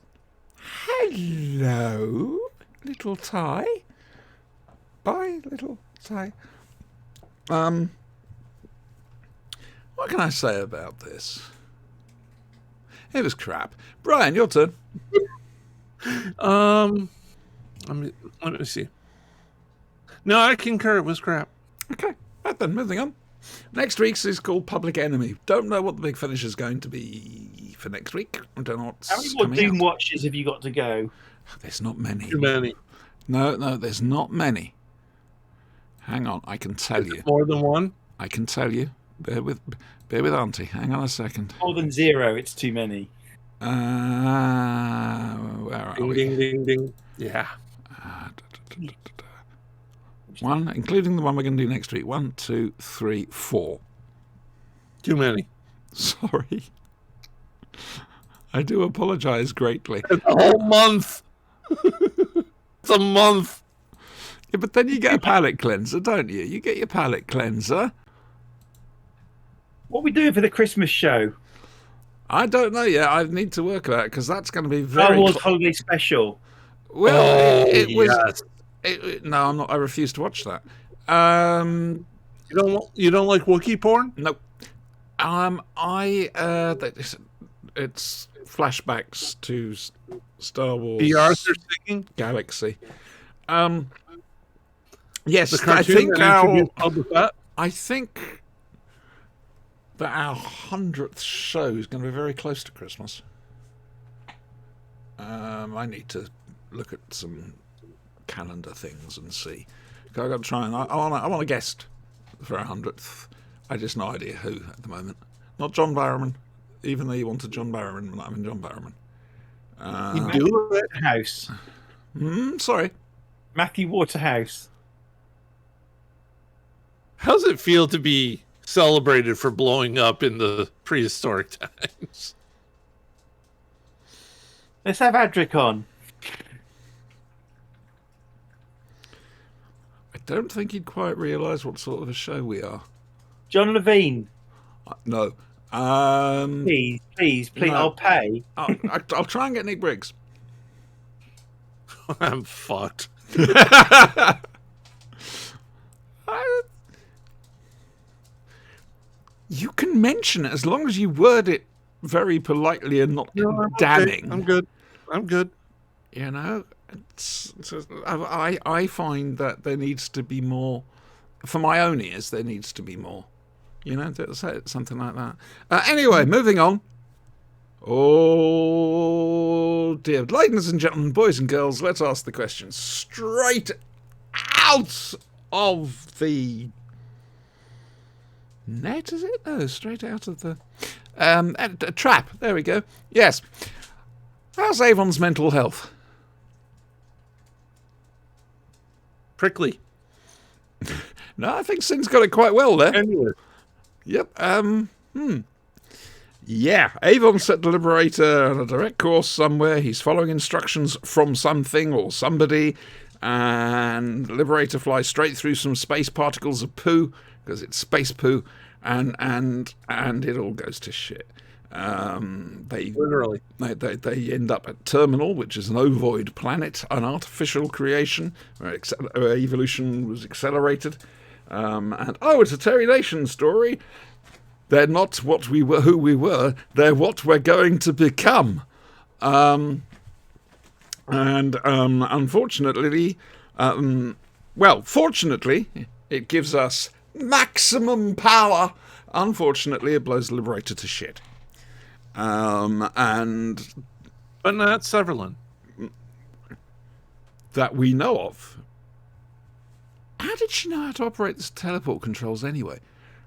Hello, little Ty. Bye, little Ty. What can I say about this? It was crap. Brian, your turn. Let me see. No, I concur. It was crap. Okay, right then, moving on. Next week's is called Public Enemy. Don't know what the big finish is going to be for next week. I don't know what's How many more coming Doom out. watches have you got to go? There's not many. Too many. No, there's not many. Hang on, I can tell you. More than one. I can tell you. Bear with Auntie. Hang on a second. More than 0, it's too many. Where are Ding, we? ding, ding, ding. Yeah. One, including the one we're going to do next week. 1, 2, 3, 4. Too many. Sorry. I do apologise greatly. It's a whole month. It's a month. Yeah, but then you get a palate cleanser, don't you? You get your palate cleanser. What are we doing for the Christmas show? I don't know yet. I need to work about it because that's going to be Star very... Wars Holiday Special. Well, it was... Yes. No, I'm not. I refuse to watch that. You don't like Wookiee porn? No. It's flashbacks to Star Wars The Arthur singing? Galaxy. Yes, The I cartoon think that introduced Boba Fett? I think that our 100th show is going to be very close to Christmas. I need to look at some calendar things and see. I've got to try and I want a guest for our 100th. I just no idea who at the moment. Not John Barrowman, even though you wanted John Barrowman, we're not having John Barrowman. You do it? Waterhouse. Sorry. Matthew Waterhouse. How's it feel to be celebrated for blowing up in the prehistoric times? Let's have Adric on. I don't think he'd quite realise what sort of a show we are. John Levine. No. Please, No. I'll pay. I'll try and get Nick Briggs. I'm fucked. You can mention it as long as you word it very politely and not No, I'm damning. okay. I'm good. You know, I find that there needs to be more. For my own ears, there needs to be more. You know, something like that. Anyway, moving on. Oh dear, ladies and gentlemen, boys and girls, let's ask the question straight out of the net. Is it? No, straight out of the a trap. There we go. Yes. How's Avon's mental health? Prickly. No, I think Sin's got it quite well there. Anyway. Yep. Yeah, Avon set the Liberator on a direct course somewhere. He's following instructions from something or somebody, and Liberator flies straight through some space particles of poo because it's space poo, and it all goes to shit. Literally. They end up at Terminal, which is an ovoid planet, an artificial creation where evolution was accelerated. And it's a Terry Nation story. They're not what we were, who we were. They're what we're going to become. Unfortunately, fortunately, it gives us maximum power. Unfortunately, it blows the Liberator to shit. But not Severlin. That we know of. How did she know how to operate the teleport controls anyway?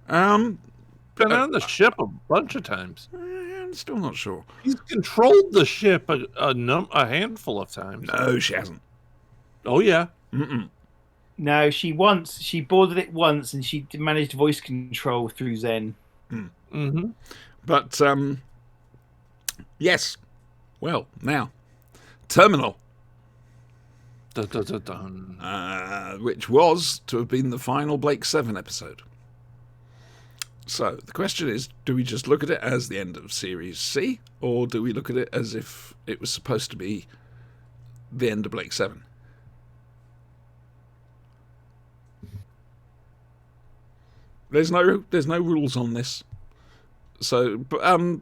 Been on the ship a bunch of times. I'm still not sure. He's controlled the ship a handful of times. No, she hasn't. Oh, yeah. No, she boarded it once and she managed voice control through Zen. Mm-hmm. But, yes. Well, now, Terminal. Dun, dun, dun, dun. Which was to have been the final Blake 7 episode. So, the question is, do we just look at it as the end of Series C, or do we look at it as if it was supposed to be the end of Blake 7? There's no rules on this. I'm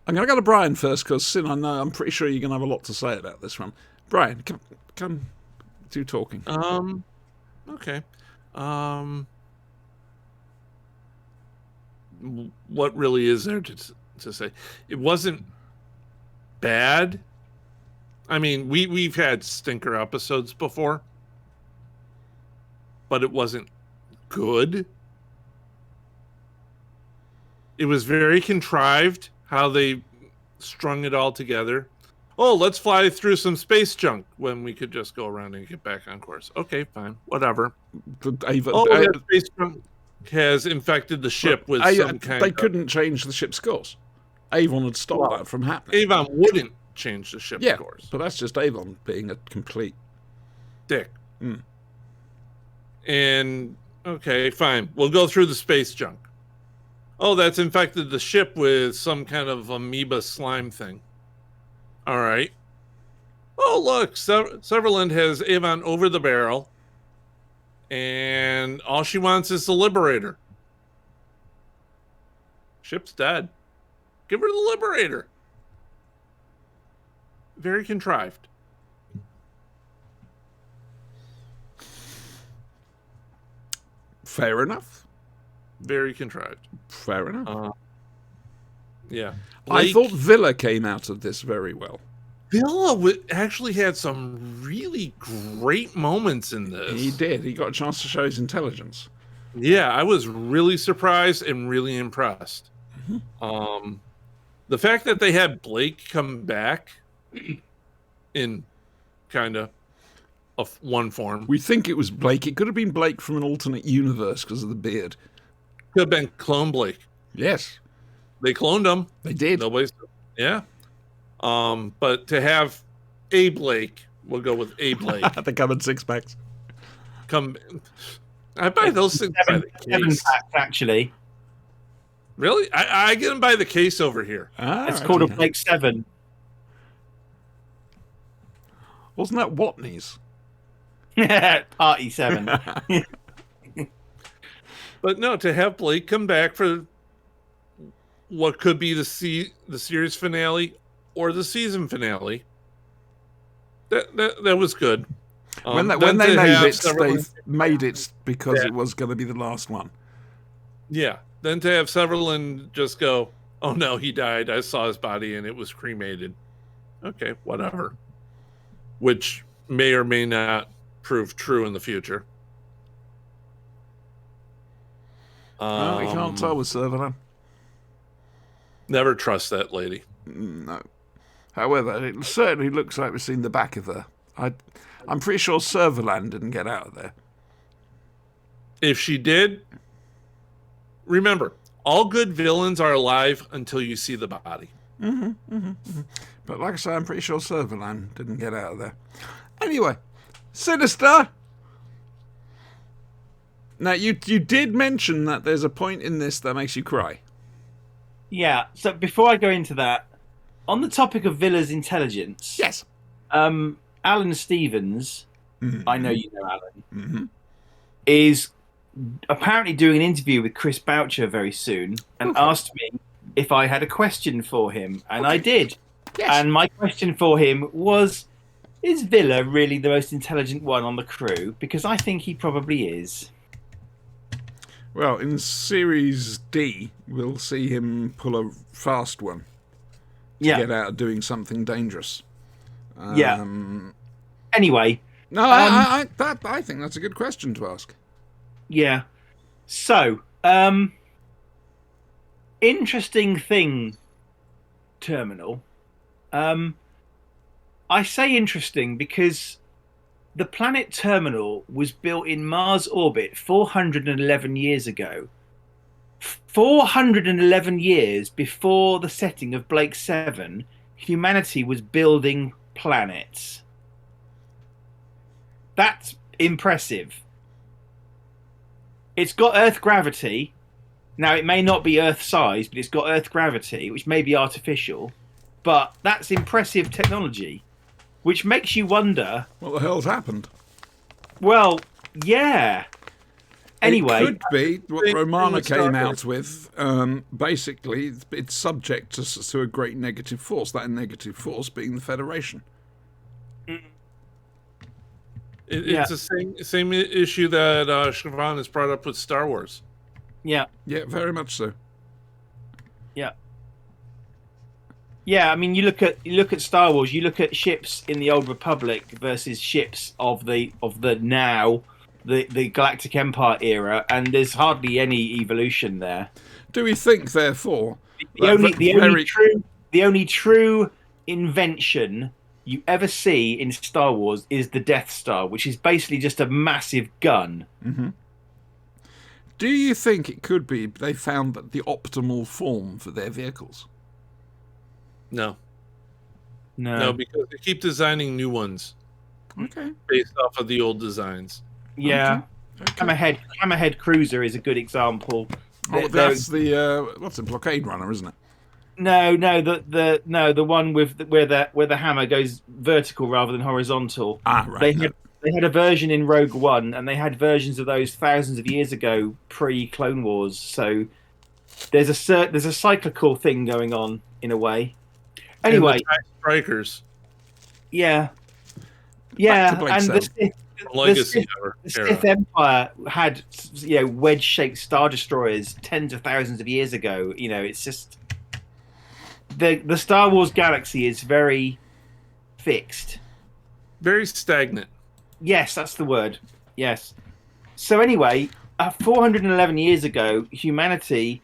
going to go to Brian first because Sin, I'm pretty sure you're going to have a lot to say about this one. Brian, come do talking. Okay. What really is there to say? It wasn't bad. I mean, we've had stinker episodes before, but it wasn't good. It was very contrived how they strung it all together. Oh, let's fly through some space junk when we could just go around and get back on course. Okay, fine, whatever. The space junk has infected the ship with some kind They couldn't change the ship's course. Avon had stopped that from happening. Avon wouldn't change the ship's course. But that's just Avon being a complete dick. And, okay, fine. We'll go through the space junk. Oh, that's infected the ship with some kind of amoeba slime thing. All right. Oh, look, Severland has Avon over the barrel, and all she wants is the Liberator. Ship's dead. Give her the Liberator. Very contrived. Fair enough. Very contrived. Fair enough. Yeah. I thought Villa came out of this very well. Villa actually had some really great moments in this. He did. He got a chance to show his intelligence. Yeah, I was really surprised and really impressed. The fact that they had Blake come back in kind of one form. We think it was Blake. It could have been Blake from an alternate universe because of the beard. Could have been Clone Blake. Yes. They cloned him. They did. Yeah. But to have a Blake, we'll go with a Blake. They come in 6-packs. I buy those things by the case. 7-pack, actually. Really? I get them by the case over here. It's called a Blake 7. Wasn't that Watney's? Party 7. But no, to have Blake come back for what could be the series finale or the season finale, that was good. When they made it, they made it because it was going to be the last one. Yeah. Then to have Severland just go, oh no, he died. I saw his body and it was cremated. Okay, whatever. Which may or may not prove true in the future. We can't tell with Serverland. Never trust that lady. No. However, it certainly looks like we've seen the back of her. I'm pretty sure Serverland didn't get out of there. If she did, remember, all good villains are alive until you see the body. But like I say, I'm pretty sure Serverland didn't get out of there. Anyway, Sinister. Now, you did mention that there's a point in this that makes you cry. Yeah, so before I go into that, on the topic of Villa's intelligence... Yes. Alan Stevens, I know you know Alan, is apparently doing an interview with Chris Boucher very soon and asked me if I had a question for him, and I did. Yes. And my question for him was, is Villa really the most intelligent one on the crew? Because I think he probably is. Well, in Series D, we'll see him pull a fast one to get out of doing something dangerous. Anyway. No, I think that's a good question to ask. Yeah. So, interesting thing, Terminal. I say interesting because the planet Terminal was built in Mars orbit 411 years ago. 411 years before the setting of Blake 7, humanity was building planets. That's impressive. It's got Earth gravity. Now, it may not be Earth size, but it's got Earth gravity, which may be artificial. But that's impressive technology, which makes you wonder... What the hell's happened? Well, yeah. Anyway, it could be what Thing Romana with Star came Wars. out with. Basically, it's subject to a great negative force. That negative force being the Federation. Yeah. It's the same issue that Siobhan has brought up with Star Wars. yeah. Yeah, very much so. Yeah, I mean, you look at Star Wars. You look at ships in the Old Republic versus ships of the now, the Galactic Empire era, and there's hardly any evolution there. Do we think, therefore, The only true invention you ever see in Star Wars is the Death Star, which is basically just a massive gun. do you think it could be they found that the optimal form for their vehicles? No, No. because they keep designing new ones Okay. based off of the old designs. Yeah. Okay. Hammerhead Cruiser is a good example. Oh, They're- that's the what's a blockade runner, isn't it? No, the one with where the hammer goes vertical rather than horizontal. Ah, right. They had a version in Rogue One, and they had versions of those thousands of years ago, pre-Clone Wars. So there's a cyclical thing going on in a way. Anyway, And the TIE Strikers, yeah, to Blake and Seven. the legacy the era. Sith Empire had wedge-shaped star destroyers tens of thousands of years ago. It's just the Star Wars galaxy is very fixed. Very stagnant. Yes, that's the word. Yes. So anyway, 411 years ago, humanity,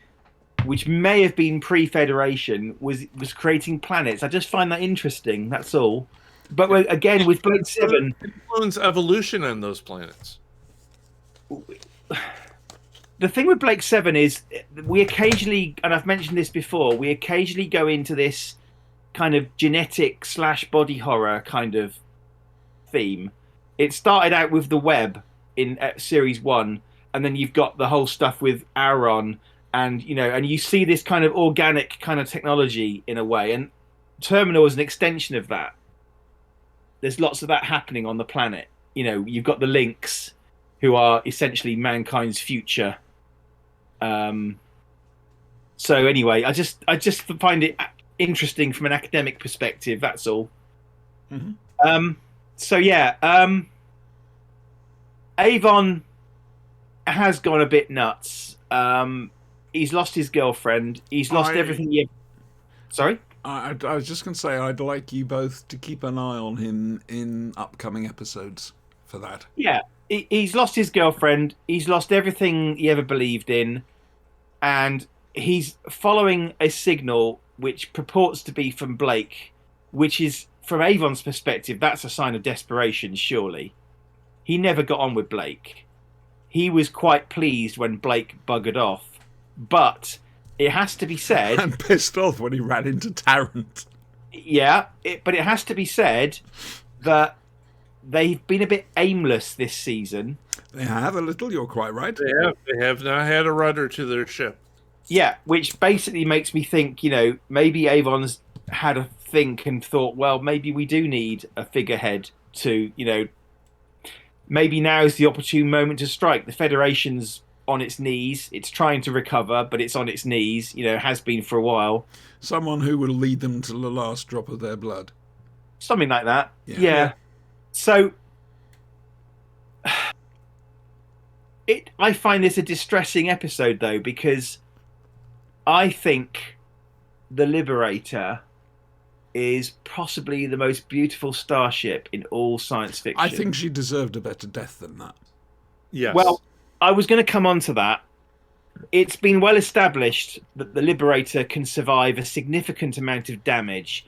which may have been pre-Federation, was creating planets. I just find that interesting. That's all. But again, with Blade 7, Influence evolution on those planets. the thing with Blake 7 is we occasionally, and I've mentioned this before, we occasionally go into this kind of genetic / body horror kind of theme. It started out with the web in series 1, and then you've got the whole stuff with Auron, and you see this kind of organic kind of technology in a way, and Terminal is an extension of that. There's lots of that happening on the planet. You've got the Lynx, who are essentially mankind's future. So anyway, I just find it interesting from an academic perspective. That's all. So yeah, Avon has gone a bit nuts. He's lost his girlfriend. He's lost everything he. Sorry. I was just going to say I'd like you both to keep an eye on him in upcoming episodes for that. Yeah, he's lost his girlfriend. He's lost everything he ever believed in, and he's following a signal which purports to be from Blake, which is, from Avon's perspective, that's a sign of desperation, surely. He never got on with Blake. He was quite pleased when Blake buggered off. But it has to be said... And pissed off when he ran into Tarrant. Yeah, but it has to be said that they've been a bit aimless this season. They have a little, you're quite right. They have not had a rudder to their ship. Yeah, which basically makes me think, maybe Avon's had a think and thought, well, maybe we do need a figurehead to, maybe now is the opportune moment to strike. The Federation's on its knees. It's trying to recover, but it's on its knees, has been for a while. Someone who will lead them to the last drop of their blood. Something like that. Yeah. Yeah. So I find this a distressing episode, though, because I think the Liberator is possibly the most beautiful starship in all science fiction. I think she deserved a better death than that. Yes. Well, I was going to come on to that. It's been well established that the Liberator can survive a significant amount of damage.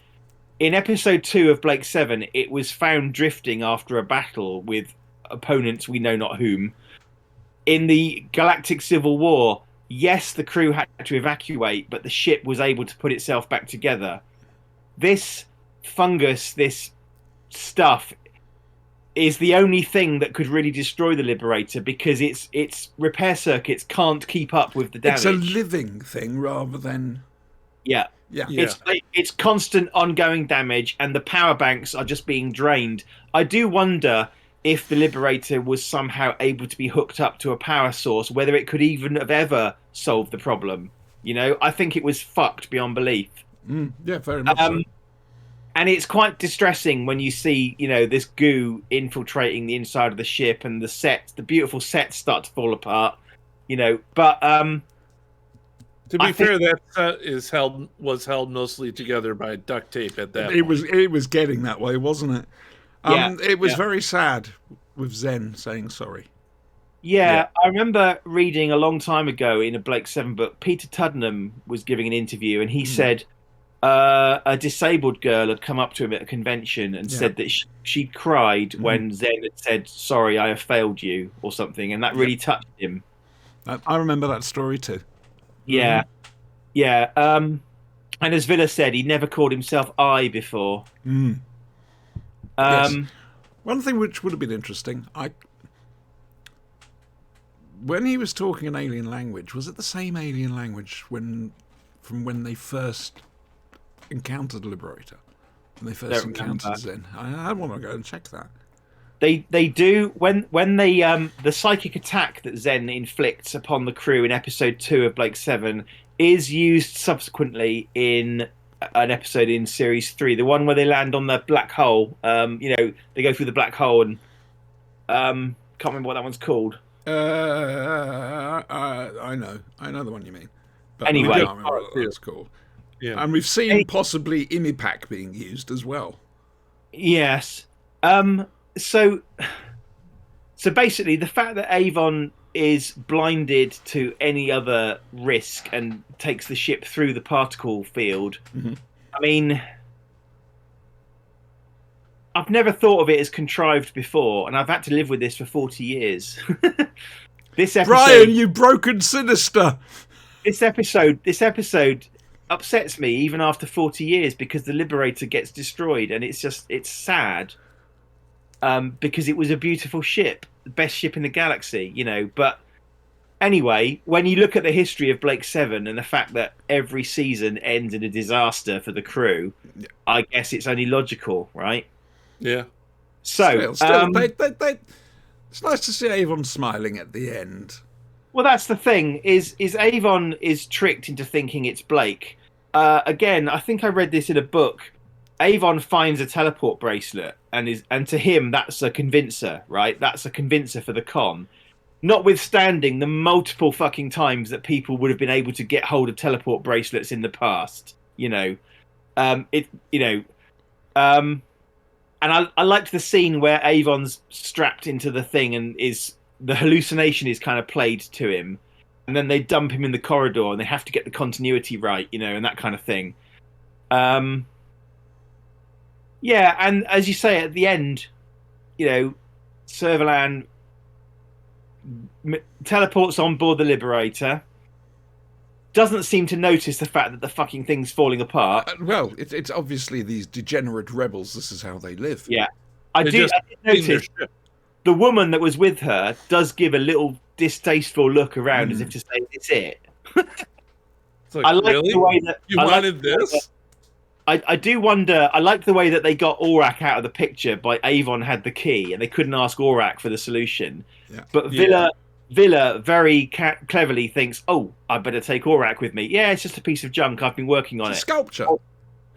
In episode 2 of Blake 7, it was found drifting after a battle with opponents we know not whom. In the Galactic Civil War, yes, the crew had to evacuate, but the ship was able to put itself back together. This fungus, this stuff, is the only thing that could really destroy the Liberator because its repair circuits can't keep up with the damage. It's a living thing rather than... Yeah. Yeah. Yeah. It's constant ongoing damage, and the power banks are just being drained. I do wonder if the Liberator was somehow able to be hooked up to a power source, whether it could even have ever solved the problem. You know, I think it was fucked beyond belief. Yeah, very much so. And it's quite distressing when you see, you know, this goo infiltrating the inside of the ship, and the beautiful sets start to fall apart. You know, but to be fair, that set was held mostly together by duct tape at that point. It was getting that way, wasn't it? It was yeah. very sad with Zen saying sorry. Yeah, I remember reading a long time ago in a Blake Seven book, Peter Tuddenham was giving an interview, and he said a disabled girl had come up to him at a convention and said that she cried when Zen had said, "Sorry, I have failed you," or something, and that really touched him. I remember that story too. Yeah, yeah. And as Villa said, he never called himself I before. Yes. One thing which would have been interesting, when he was talking an alien language, was it the same alien language from when they first encountered Liberator? When they first encountered Zen? I want to go and check that. They do when they the psychic attack that Zen inflicts upon the crew in episode 2 of Blake 7 is used subsequently in an episode in series 3, the one where they land on the black hole. You know, they go through the black hole and can't remember what that one's called. I know the one you mean. But anyway, I can't remember what that's called. Yeah, and we've seen possibly Imipac being used as well. Yes. So basically, the fact that Avon is blinded to any other risk and takes the ship through the particle field, I mean, I've never thought of it as contrived before, and I've had to live with this for 40 years. This episode, Brian, you broken sinister. This episode upsets me even after 40 years because the Liberator gets destroyed, and it's sad. Because it was a beautiful ship, the best ship in the galaxy, you know. But anyway, when you look at the history of Blake 7 and the fact that every season ends in a disaster for the crew, I guess it's only logical, right? Yeah. So, still, it's nice to see Avon smiling at the end. Well, that's the thing, is Avon is tricked into thinking it's Blake. Again, I think I read this in a book. Avon finds a teleport bracelet, and to him that's a convincer, right? That's a convincer for the con. Notwithstanding the multiple fucking times that people would have been able to get hold of teleport bracelets in the past, you know. And I liked the scene where Avon's strapped into the thing and the hallucination is kind of played to him, and then they dump him in the corridor and they have to get the continuity right, you know, and that kind of thing. Yeah, and as you say at the end, you know, Servalan teleports on board the Liberator, doesn't seem to notice the fact that the fucking thing's falling apart. Well, it's obviously these degenerate rebels, this is how they live. Yeah. I did notice the woman that was with her does give a little distasteful look around as if to say, it's it. It's like, I like really? the way that you wanted this? I do wonder. I like the way that they got Aurak out of the picture by Avon had the key, and they couldn't ask Aurak for the solution. Yeah. But Villa very cleverly thinks, "Oh, I better take Aurak with me." Yeah, it's just a piece of junk. I've been working on it. Sculpture.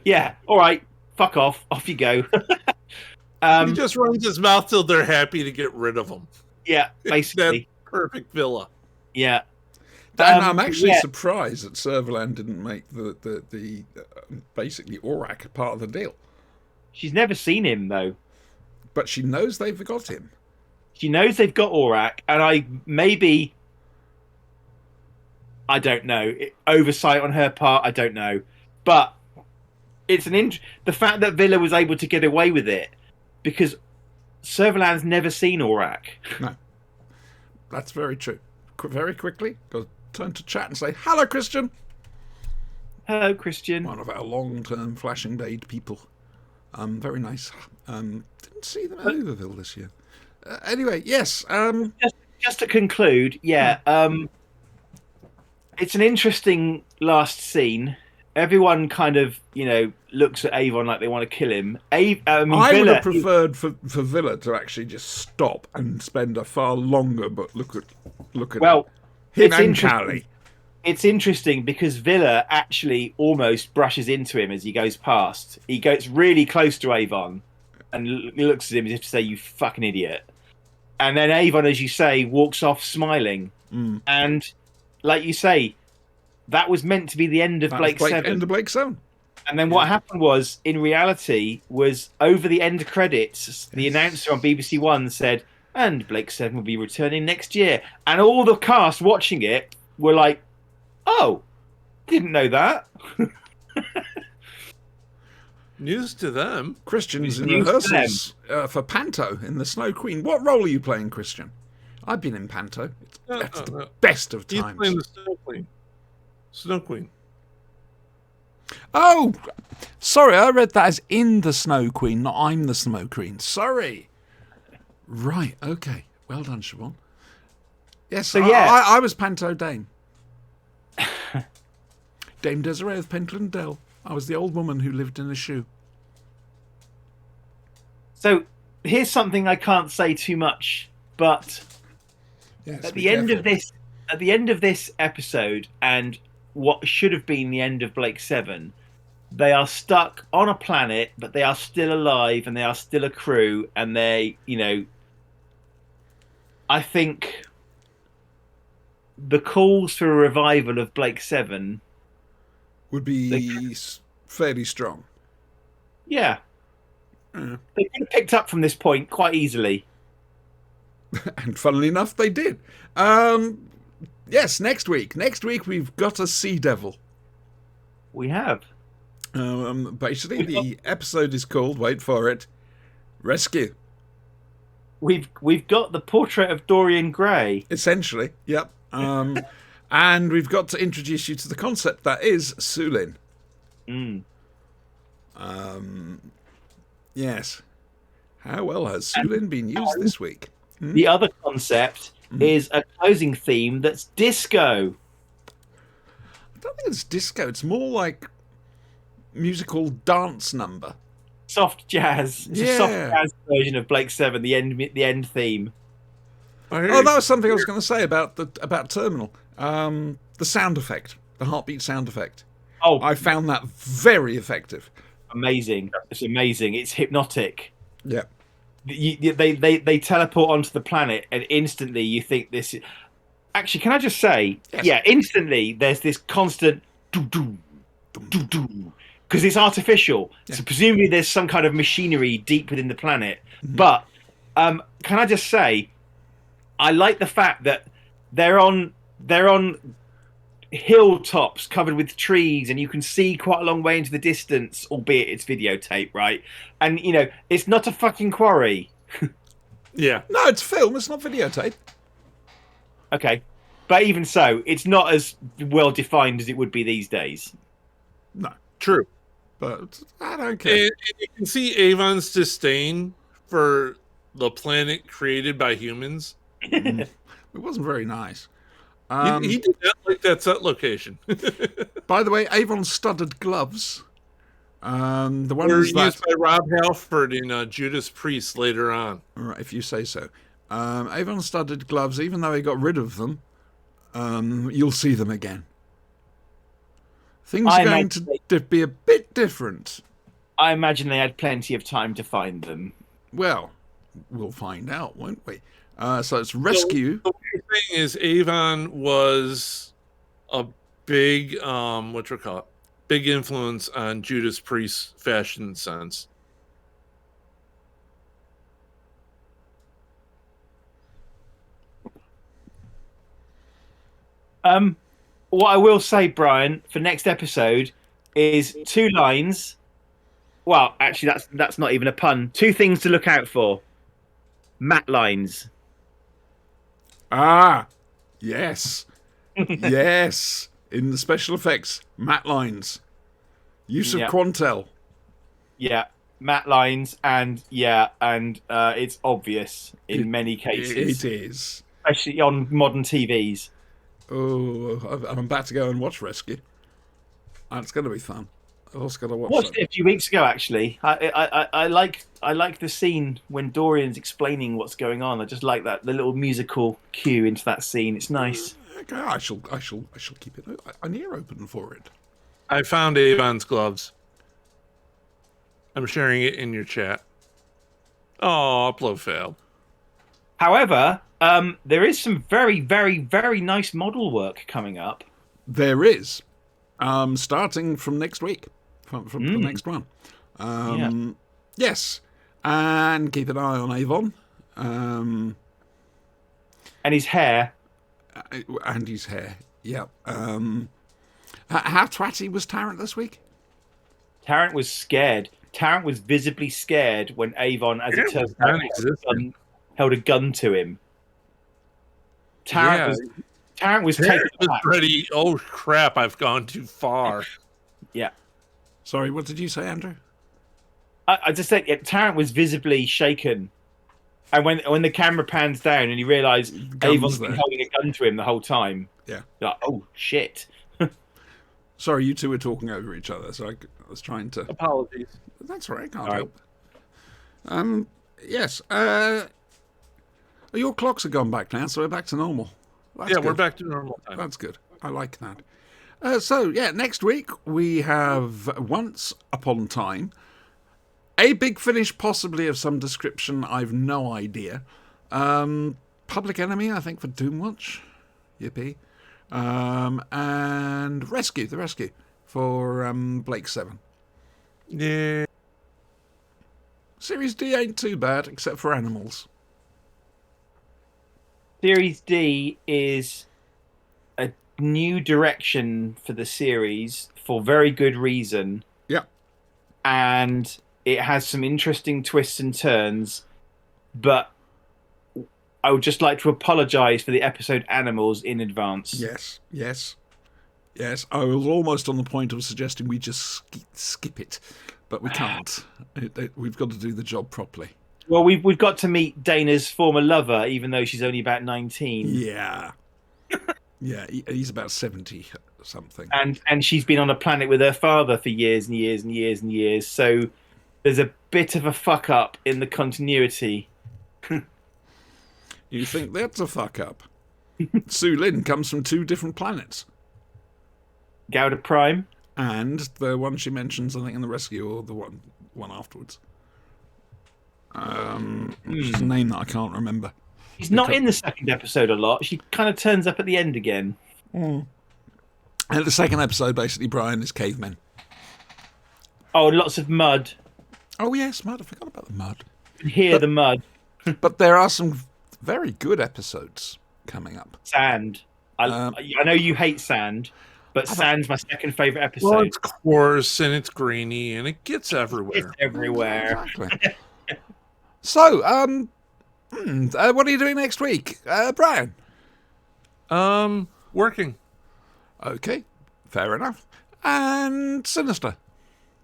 Yeah. All right. Fuck off. Off you go. He just runs his mouth till they're happy to get rid of him. Yeah. Basically. That perfect Villa. Yeah. And I'm actually surprised that Servalan didn't make the basically Aurak part of the deal. She's never seen him though. But she knows they've got him. She knows they've got Aurak, and I don't know, oversight on her part. I don't know, but it's the fact that Villa was able to get away with it because Servalan's never seen Aurak. No, that's very true. Very quickly, go turn to chat and say, hello, Christian. Hello, Christian. One of our long-term Flashing Blade people. Very nice. Didn't see them at Overville this year. Anyway, yes. Just to conclude, it's an interesting last scene. everyone kind of, looks at Avon like they want to kill him. I would Villa, have preferred for Villa to actually just stop and spend a far longer, but look at well, him it's and interesting. Callie. It's interesting because Villa actually almost brushes into him as he goes past. He gets really close to Avon and looks at him as if to say, "You fucking idiot." And then Avon, as you say, walks off smiling. And like you say, that was meant to be the end of Blake 7. End of Blake 7. And then what happened was, in reality, was over the end credits, the announcer on BBC One said, "And Blake 7 will be returning next year." And all the cast watching it were like, "Oh, didn't know that." News to them. Christian's in News to rehearsals for Panto in The Snow Queen. What role are you playing, Christian? I've been in Panto. It's the best of He's times. playing the Snow Queen. Snow Queen. Oh, sorry, I read that as in The Snow Queen, not I'm the Snow Queen. Sorry. Right, okay. Well done, Siobhan. Yes, So, yeah. I was Panto Dame. Dame Desiree of Pentland Dell. I was the old woman who lived in a shoe. So here's something I can't say too much, but Yes, at be the end careful. of this episode, and what should have been the end of Blake 7, they are stuck on a planet, but they are still alive and they are still a crew, and they, I think the calls for a revival of Blake 7, would be fairly strong. yeah, they could have picked up from this point quite easily. And funnily enough, they did. Yes, next week. Next week we've got a Sea Devil. We have. Basically, the episode is called, wait for it, Rescue. We've got the portrait of Dorian Gray. Essentially, yep. And we've got to introduce you to the concept that is Sulin. Yes. How well has Sulin been used this week? The other concept is a closing theme that's disco. I don't think it's disco. It's more like musical dance number. Soft jazz. It's a soft jazz version of Blake 7, the end theme. Oh, that was something I was going to say about Terminal. The sound effect, the heartbeat sound effect. Oh, I found that very effective. amazing! It's amazing. It's hypnotic. Yeah. They teleport onto the planet, and instantly you think this is... Actually, can I just say, Yes. instantly there's this constant do-do, do-do, because it's artificial. So presumably there's some kind of machinery deep within the planet. But can I just say, I like the fact that they're on hilltops covered with trees, and you can see quite a long way into the distance, albeit it's videotape, right? And it's not a fucking quarry. Yeah. No, it's film. It's not videotape. Okay, but even so, it's not as well defined as it would be these days. No, True. but I don't care. And you can see Avon's disdain for the planet created by humans. It wasn't very nice. He did not like that set location. By the way, Avon studded gloves. The They were ones that, used by Rob Halford in Judas Priest later on. all right, if you say so. Avon studded gloves, even though he got rid of them, you'll see them again. Things I are going imagine to be a bit different. I imagine they had plenty of time to find them. Well, we'll find out, won't we? So it's Rescue. So what you're saying is Avon was a big, big influence on Judas Priest's fashion sense. What I will say, Brian, for next episode is 2 lines. Well, actually, that's not even a pun. 2 things to look out for. Matte lines. Ah, yes. Yes. In the special effects, matte lines. Use of Yeah. Quantel. Yeah, matte lines, and it's obvious in many cases, It is. especially on modern TVs. Oh, I'm about to go and watch Rescue. That's going to be fun. I've also got to watch Watched that. it a few weeks ago, actually. I like the scene when Dorian's explaining what's going on. I just like that the little musical cue into that scene. It's nice. Okay, I shall keep it an ear open for it. I found Avon's gloves. I'm sharing it in your chat. Oh, upload failed. However, there is some very, very, very nice model work coming up. There is, starting from next week, from the next one. Yes, and keep an eye on Avon. And his hair. And his hair. Yeah. How twatty was Tarrant this week? Tarrant was scared. Tarrant was visibly scared when Avon, as it turns out, held a gun to him. Tarrant was taken aback. Ready. Oh crap! I've gone too far. Yeah. Sorry, what did you say, Andrew? I just said Tarrant was visibly shaken, and when the camera pans down and he realised Avon's been holding a gun to him the whole time. Yeah. Like, oh shit. Sorry, you two were talking over each other, so I was trying to. Apologies. That's all right. Can't All help. Yes. Your clocks have gone back now, so we're back to normal. That's We're good. back to normal time. That's good. I like that. Next week we have Once Upon a Time. A Big Finish, possibly of some description, I've no idea. Public Enemy, I think, for Doomwatch. Yippee. And The Rescue, for Blake 7. Yeah. Series D ain't too bad, except for animals. Series D is a new direction for the series for very good reason. Yeah. And it has some interesting twists and turns, but I would just like to apologise for the episode Animals in advance. Yes. I was almost on the point of suggesting we just skip it, but we can't. We've got to do the job properly. Well, we've got to meet Dana's former lover, even though she's only about 19. Yeah. Yeah, he's about 70 something. And she's been on a planet with her father for years and years and years and years. So there's a bit of a fuck up in the continuity. You think that's a fuck up? Sue Lin comes from 2 different planets. Gouda Prime. And the one she mentions, I think, in The Rescue, or the one afterwards. Which is a name that I can't remember. She's not in the second episode a lot. She kind of turns up at the end again. And the second episode, basically, Brian is cavemen. Oh, lots of mud. Oh, yes, mud. I forgot about the mud. You can hear the mud. But there are some very good episodes coming up. Sand. I know you hate sand, but sand's my second favourite episode. Well, it's coarse and it's grainy and it gets everywhere. It's everywhere. Exactly. So, what are you doing next week, Brian? Working. Okay, fair enough. And Sinister.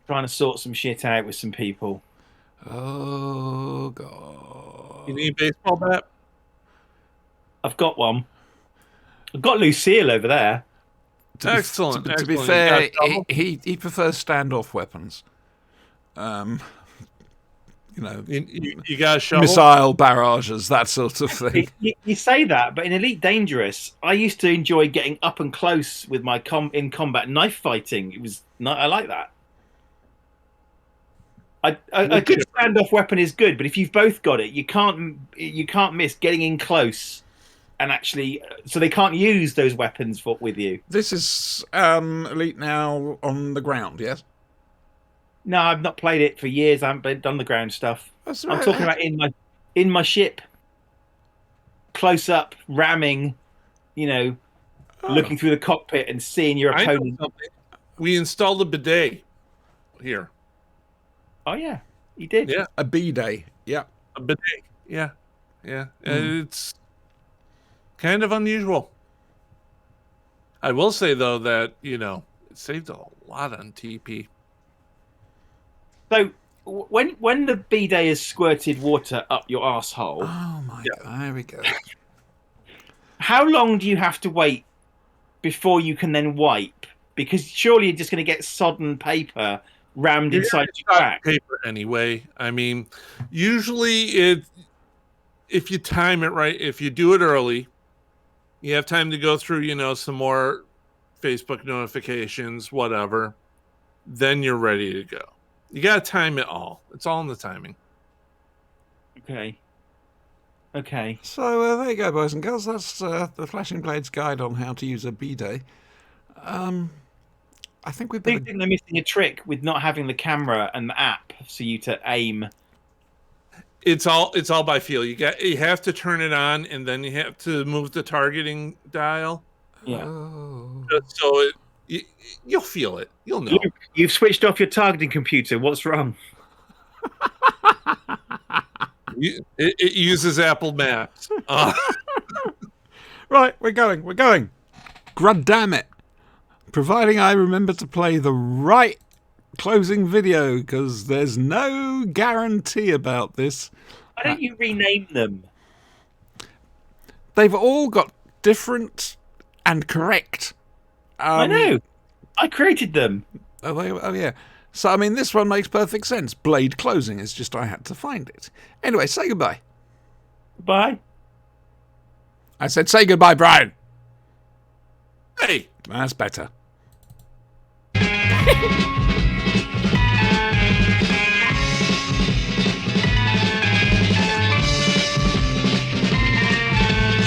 Trying to sort some shit out with some people. Oh, God. You need a baseball bat? I've got one. I've got Lucille over there. Excellent. To be excellent. fair, You got a double? he prefers standoff weapons. You got a shovel? Missile barrages, that sort of thing. You say that, but in Elite Dangerous, I used to enjoy getting up and close with my in combat knife fighting. I like that. A good standoff weapon is good, but if you've both got it, you can't miss getting in close, and actually, so they can't use those weapons with you. This is Elite now on the ground, yes? No, I've not played it for years. I haven't done the ground stuff. That's I'm right. talking about in my ship, close up ramming, looking through the cockpit and seeing your I know opponent. something. We installed a bidet here. Oh yeah, you did. Yeah, A B-Day, yeah. a bidet. Yeah. It's kind of unusual. I will say though that it saved a lot on TP. So when the bidet has squirted water up your arsehole, Oh, my God, there we go. how long do you have to wait before you can then wipe? Because surely you're just going to get sodden paper rammed You're inside gonna your stop back. paper anyway. I mean, usually if you time it right, if you do it early, you have time to go through, some more Facebook notifications, whatever. Then you're ready to go. You got to time it all. It's all in the timing. Okay. So there you go, boys and girls. That's the Flashing Blades guide on how to use a bidet. I think we I better. think they're missing a trick with not having the camera and the app for you to aim. It's all by feel. You have to turn it on, and then you have to move the targeting dial. Yeah. Oh. So you'll feel it. You'll know. Luke, you've switched off your targeting computer. What's wrong? It uses Apple Maps. Right, we're going. God damn it. Providing I remember to play the right closing video, because there's no guarantee about this. Why don't you rename them? They've all got different and correct. I know. I created them. Oh, yeah. So, I mean, this one makes perfect sense. Blade closing. It's just I had to find it. Anyway, say goodbye. Bye. I said say goodbye, Brian. Hey. That's better.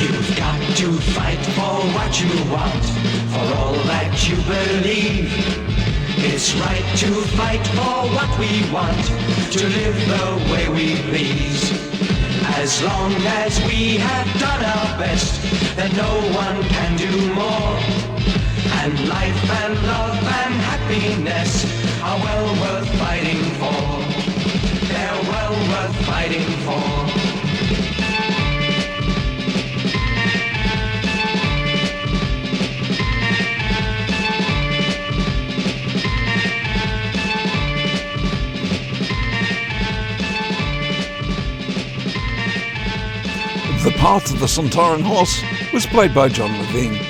You've got to fight for what you want, for all that you believe. It's right to fight for what we want, to live the way we please. As long as we have done our best, then no one can do more. And life and love and happiness are well worth fighting for. They're well worth fighting for. The part of the Sontaran horse was played by John Levine.